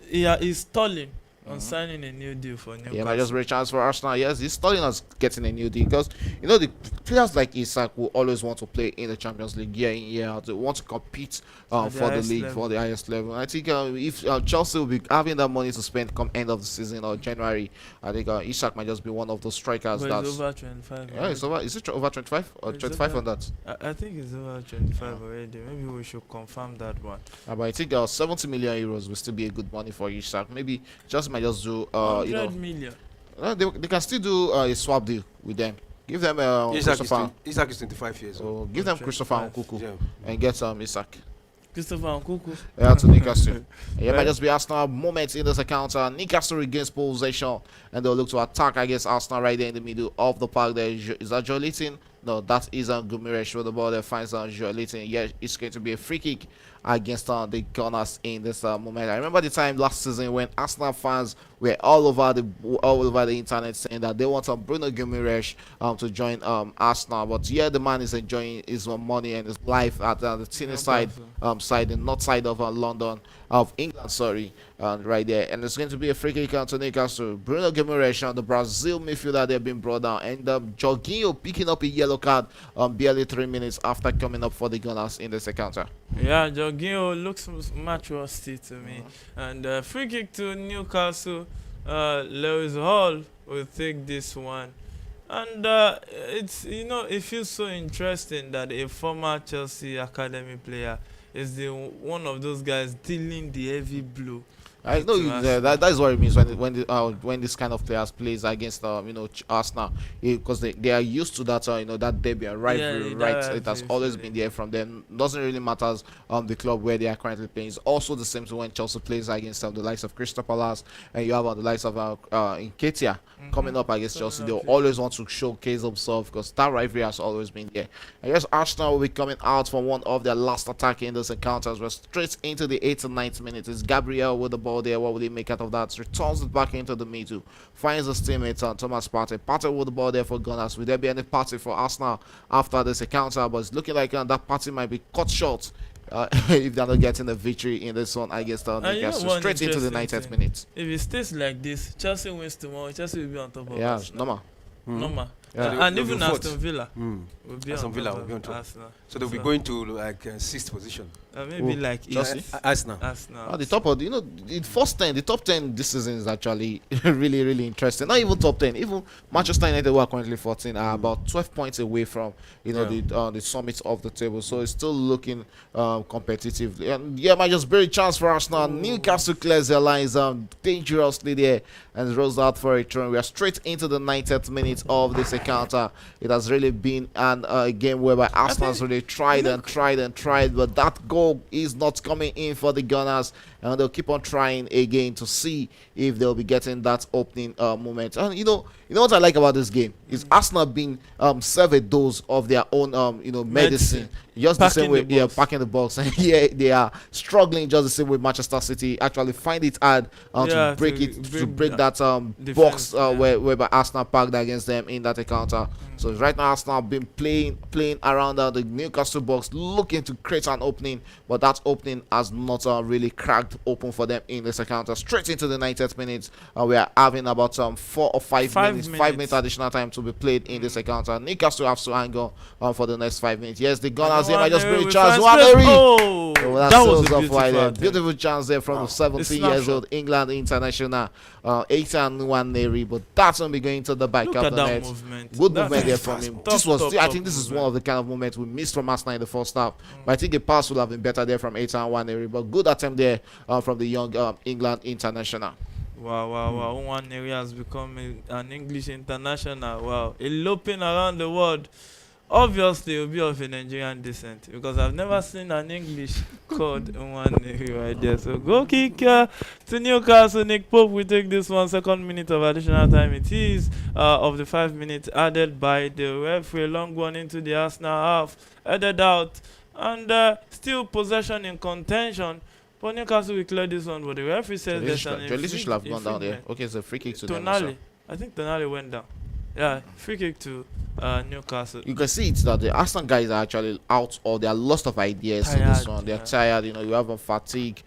he's stalling on signing a new deal for Newcastle. Yeah, might just be a chance for Arsenal. Yes, he's studying us getting a new deal because the players like Isak will always want to play in the Champions League year in year out. They want to compete for the league level. For the highest level. And I think if Chelsea will be having that money to spend come end of the season or January, I think Isak might just be one of those strikers. But that's it's over 25. Yeah, it's over. Is it over 25 or 25 on that? I think it's over 25 already. Maybe we should confirm that one. But I think 70 million euros will still be a good money for Isak. Maybe Chelsea might just do 100 million. They can still do a swap deal with them. Give them Christopher. Isak is 25 years old. So give them Christopher Nkunku and get Isak. Christopher Nkunku. Yeah, to Newcastle. Yeah, might just be Arsenal moments in this account. Newcastle regains possession and they'll look to attack against Arsenal right there in the middle of the park. There is that Joelitin? No, that is Gumiresh with the ball that finds Joelitin. Yeah, it's going to be a free kick against the Gunners in this moment. I remember the time last season when Arsenal fans were all over the internet saying that they want Bruno Guimaraes to join Arsenal, but yeah, the man is enjoying his money and his life at the teeny side, the north side of London, of England, sorry, right there. And it's going to be a free kick to Newcastle. Bruno Guimaraes, the Brazil midfielder, they've been brought down, and Jorginho picking up a yellow card barely 3 minutes after coming up for the Gunners in this encounter. Yeah, Jorginho looks much rusty to me. And free kick to Newcastle. Lewis Hall will take this one. And it feels so interesting that a former Chelsea academy player is one of those guys dealing the heavy blow. I know that is what it means when this kind of players plays against Arsenal, because they are used to that that derby and rivalry, right? It has always been there from them. Doesn't really matter the club where they are currently playing. It's also the same when Chelsea plays against the likes of Crystal Palace, and you have the likes of Nketiah coming up against Chelsea. They'll always want to showcase themselves because that rivalry has always been there. I guess Arsenal will be coming out from one of their last attack in this encounters. We're straight into the 8th and 9th minute. It's Gabriel with the ball there. What will he make out of that? Returns it back into the middle, finds his teammate Thomas Partey. Partey with the ball there for Gunners. Will there be any party for Arsenal after this encounter? But it's looking like that party might be cut short if they're not getting the victory in this one against Newcastle. Straight into the 90th minute. If it stays like this, Chelsea wins tomorrow. Chelsea will be on top of us. Yeah, normal. Normal. Yeah, and even Aston Villa will be on top. Arsenal. So they'll be going to like 6th position. Maybe like Chelsea? Arsenal. The top of the top 10 this season is actually really, really interesting. Not even top 10. Even Manchester United, who are currently 14, are about 12 points away from the summit of the table. So it's still looking competitive. And yeah, might just be a chance for Arsenal. Newcastle clears their lines dangerously there and rolls out for a turn. We are straight into the 90th minute of this encounter. It has really been a game whereby Arsenal has really tried, but that goal is not coming in for the Gunners, and they'll keep on trying again to see if they'll be getting that opening moment. And you know what I like about this game is Arsenal being served a dose of their own medicine. Just the same way, packing the box, and they are struggling just the same way Manchester City actually find it hard to break that box whereby Arsenal packed against them in that encounter. So right now Arsenal have been playing around the Newcastle box, looking to create an opening, but that opening has not really cracked open for them in this encounter. Straight into the 90th minute, we are having about 4 or 5 minutes additional time to be played in this encounter. Newcastle have to hang on for the next 5 minutes. Yes, the Gunners here might just bring a chance. That was a beautiful chance there from the 17 years old England international, Ethan Nwaneri, but that's going to be going to the back of the net. Good movement there from him. I think this is one of the kind of moments we missed from Arsenal in the first half. But I think the pass would have been better there from Ethan Nwaneri, but good attempt there from the young England international. Wow. Nwaneri has become an English international. Wow. Eloping around the world. Obviously, it will be of a Nigerian descent because I've never seen an English called Nwaneri right there. So go kick to Newcastle. Nick Pope will take this 1 second minute of additional time. It is of the 5 minutes added by the referee. Long one into the Arsenal half. Headed out. and still possession in contention. But Newcastle will clear this one, but the referee says there's an Joelishi should have gone down there. infringement. Okay, it's a free kick to them. Also. Tonali, I think Tonali went down. Yeah, free kick to Newcastle. You can see it's that the Arsenal guys are actually out, or they are lost of ideas in this Tired, one. They're yeah. tired, you have a fatigue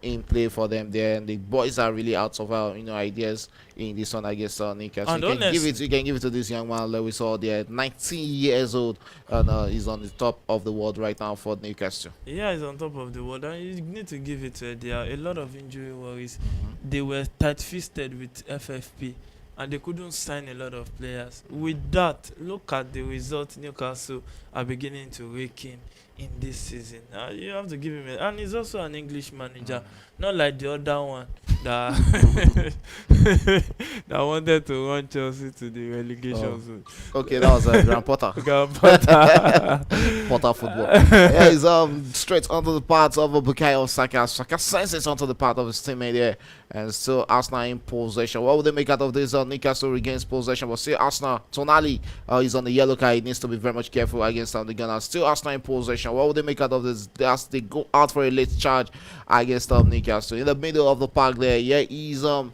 in play for them there, and the boys are really out of ideas in this one against Newcastle. And You can give it to this young man that we saw there, 19 years old, and he's on the top of the world right now for Newcastle. Yeah, he's on top of the world, and you need to give it to it. There are a lot of injury worries. They were tight-fisted with FFP, and they couldn't sign a lot of players. With that, look at the result Newcastle are beginning to rake in this season. You have to give him it. And he's also an English manager, not like the other one that that wanted to run Chelsea to the relegation zone. Okay, that was Graham Potter. Potter football. Yeah, he's straight onto the path of Bukayo Saka. Saka sends it onto the path of his teammate there, and still Arsenal in possession. What would they make out of this? Newcastle regains possession, but still Arsenal. Tonali is on the yellow card. He needs to be very much careful against the Gunners. Still Arsenal in possession. What would they make out of this? They go out for a late charge against Newcastle in the middle of the park there. Yeah, he's the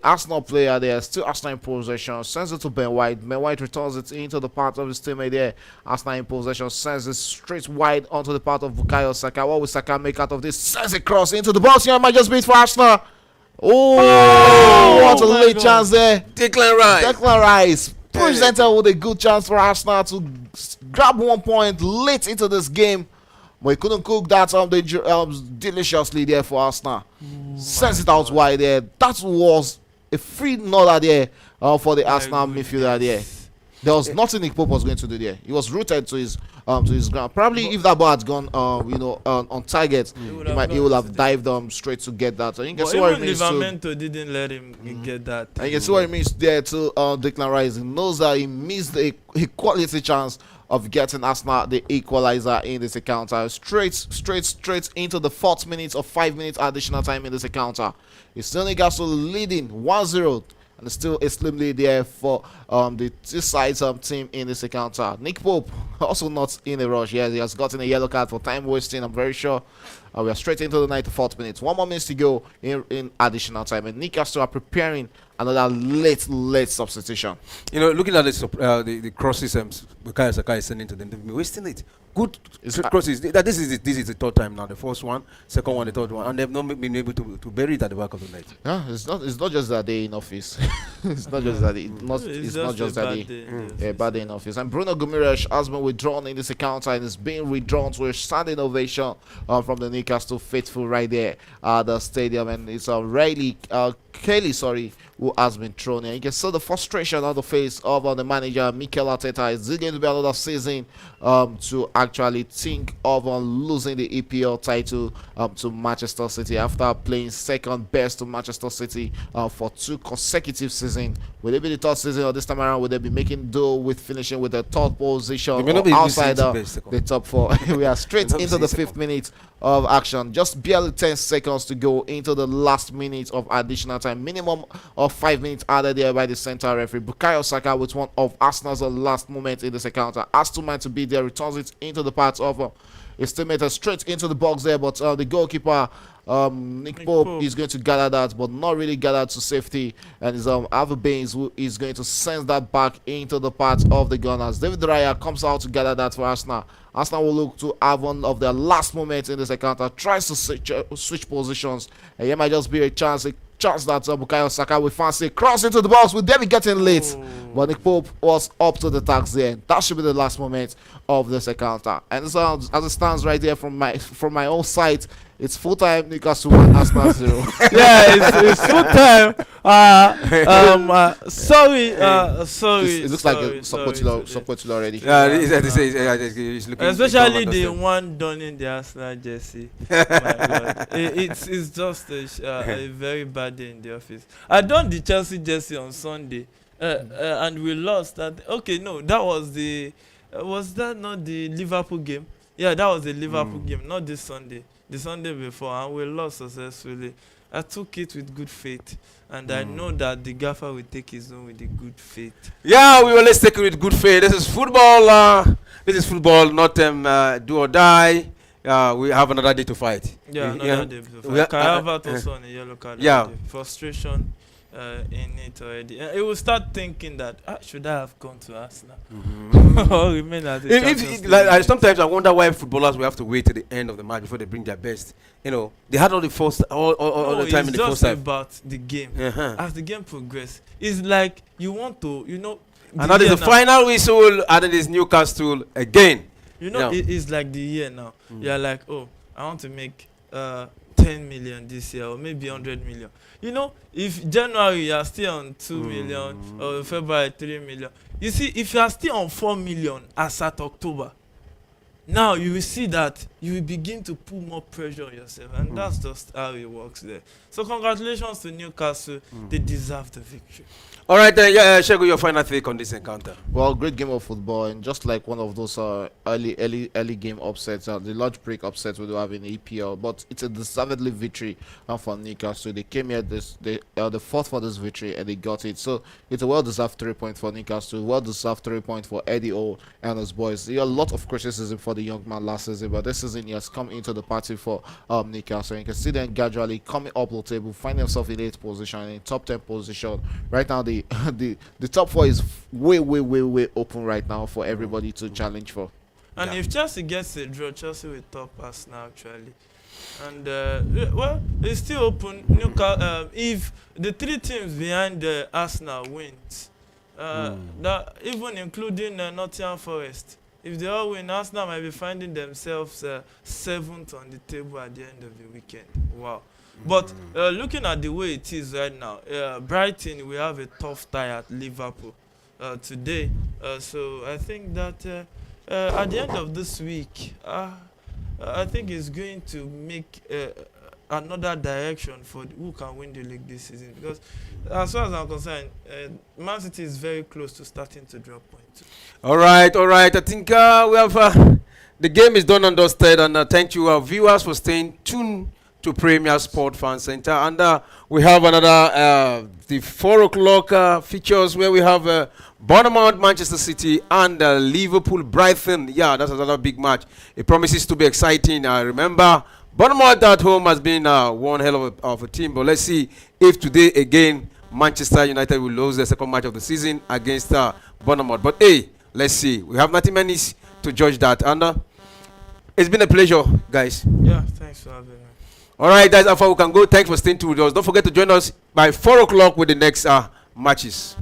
Arsenal player there, still Arsenal in possession, sends it to Ben White. Ben White returns it into the part of his teammate there. Arsenal in possession, sends it straight wide onto the part of Bukayo Saka. What will Saka make out of this? Sends it cross into the box. Here might just be it for Arsenal. Oh, what a late chance there. Declan Rice presented with a good chance for Arsenal to grab 1 point late into this game. But he couldn't cook that deliciously there for Arsenal. Sends it out wide there. That was a free nodder there for the Arsenal midfielder there. There was nothing Nick Pope was going to do there. He was rooted to his ground. Probably if that ball had gone, on target, he would have dived straight to get that. So you can see what it means. Livermento didn't let him get that. And you can see what it means there to Declan Rice. He knows that he missed a quality chance of getting Arsenal the equalizer in this encounter. Straight into the 4th minute of 5 minutes additional time in this encounter. It's still Newcastle leading 1-0. And still a slim lead there for the two sides team in this encounter. Nick Pope also not in a rush. Yes, he has gotten a yellow card for time wasting. I'm very sure. We are straight into the 94th minute. 1 more minute to go in additional time. And Newcastle are preparing another late substitution. Looking at the crosses Bukayo Saka is sending to them, they've been wasting it. Good crosses. This is the 3rd time now. The first one, second one, the 3rd one, and they've not been able to bury it at the back of the net. Yeah, it's not just that day in office. It's not just that day. It's not just that day. Bad day in office. And Bruno Guimaraes has been withdrawn in this encounter and is being withdrawn to a standing ovation from the Newcastle faithful right there at the stadium, and it's Kelly, who has been thrown in. You can see the frustration on the face of the manager, Mikel Arteta. Is it going to be another season to actually think of losing the EPL title to Manchester City after playing second best to Manchester City for 2 consecutive seasons? Will it be the 3rd season, or this time around will they be making do with finishing with the 3rd position or outside the top 4? We are straight into the 5th minute of action. Just barely 10 seconds to go into the last minute of additional time. Minimum of 5 minutes added there by the center referee. Bukayo Saka with one of Arsenal's last moments in this encounter. Has 2 men to beat there. Returns it into the path of his teammate straight into the box there, but the goalkeeper Nick Pope is going to gather that, but not really gather to safety, and it's Alvin Baines who is going to send that back into the path of the Gunners. David Raya comes out to gather that for Arsenal. Arsenal will look to have one of their last moments in this encounter, tries to switch positions, and here might just be a chance that Bukayo Saka will fancy cross into the box with David getting late. But Nick Pope was up to the task there. That should be the last moment of this encounter. And so, as it stands right there from my own side, it's full time Newcastle 1, Arsenal 0. Yeah, it's full time. Sorry. It looks like a support already. He's looking, especially the one done in the Arsenal jersey. My God. It's just a very bad day in the office. I done the Chelsea jersey on Sunday, and we lost. Was that not the Liverpool game? Yeah, that was the Liverpool game, not this Sunday. The Sunday before, and we lost successfully. I took it with good faith, and I know that the gaffer will take his own with the good faith. Yeah, we always take it with good faith. This is football. This is football, not do or die. We have another day to fight. Yeah, Yeah. another day before. Kai Havertz also on a yellow card. Yeah. Already. Frustration in it already. It will start thinking that should I have gone to Arsenal or remain at the Champions League? Sometimes I wonder why footballers will have to wait till the end of the match before they bring their best. You know, they had all the first all the time in the first it's half. just about the game. Uh-huh. As the game progresses, it's like you want to, And that is the final whistle, and it is Newcastle again. Yeah. It's like the year now. You're like, oh, I want to make 10 million this year, or maybe 100 million. If January you are still on 2 million, or February 3 million, you see, if you are still on 4 million as at October, now you will see that you will begin to put more pressure on yourself, and that's just how it works there. So congratulations to Newcastle. They deserve the victory. All right, Shego, your final take on this encounter. Well, great game of football, and just like one of those early game upsets, the large break upsets we do have in EPL, but it's a deservedly victory for Newcastle. They came here they fought for this victory and they got it. So it's a well-deserved 3 points for Newcastle, well-deserved 3 points for Eddie O and his boys. There are a lot of criticism for the young man last season, but this season he has come into the party for Newcastle. And you can see them gradually coming up the table, finding himself in 8th position, in top 10 position. Right now, the top 4 is way open right now for everybody to challenge for. And if Chelsea gets a draw, Chelsea will top Arsenal actually. And well, it's still open. If the 3 teams behind Arsenal wins, that even including Nottingham Forest, if they all win, Arsenal might be finding themselves 7th on the table at the end of the weekend. Wow. But looking at the way it is right now, Brighton will have a tough tie at Liverpool today. So I think that at the end of this week, I think it's going to make another direction for who can win the league this season. Because as far as I'm concerned, Man City is very close to starting to drop points. All right. I think we have the game is done and dusted. And thank you, our viewers, for staying tuned to Premier Sport Fan Center. And we have another the 4 o'clock features where we have Bournemouth, Manchester City, and Liverpool, Brighton. Yeah, that's another big match. It promises to be exciting. Remember, Bournemouth at home has been one hell of a team. But let's see if today again Manchester United will lose the second match of the season against Bournemouth. But hey, let's see. We have 90 minutes to judge that. And it's been a pleasure, guys. Yeah, thanks for having me. All right, that's how far we can go. Thanks for staying tuned with us. Don't forget to join us by 4 o'clock with the next matches.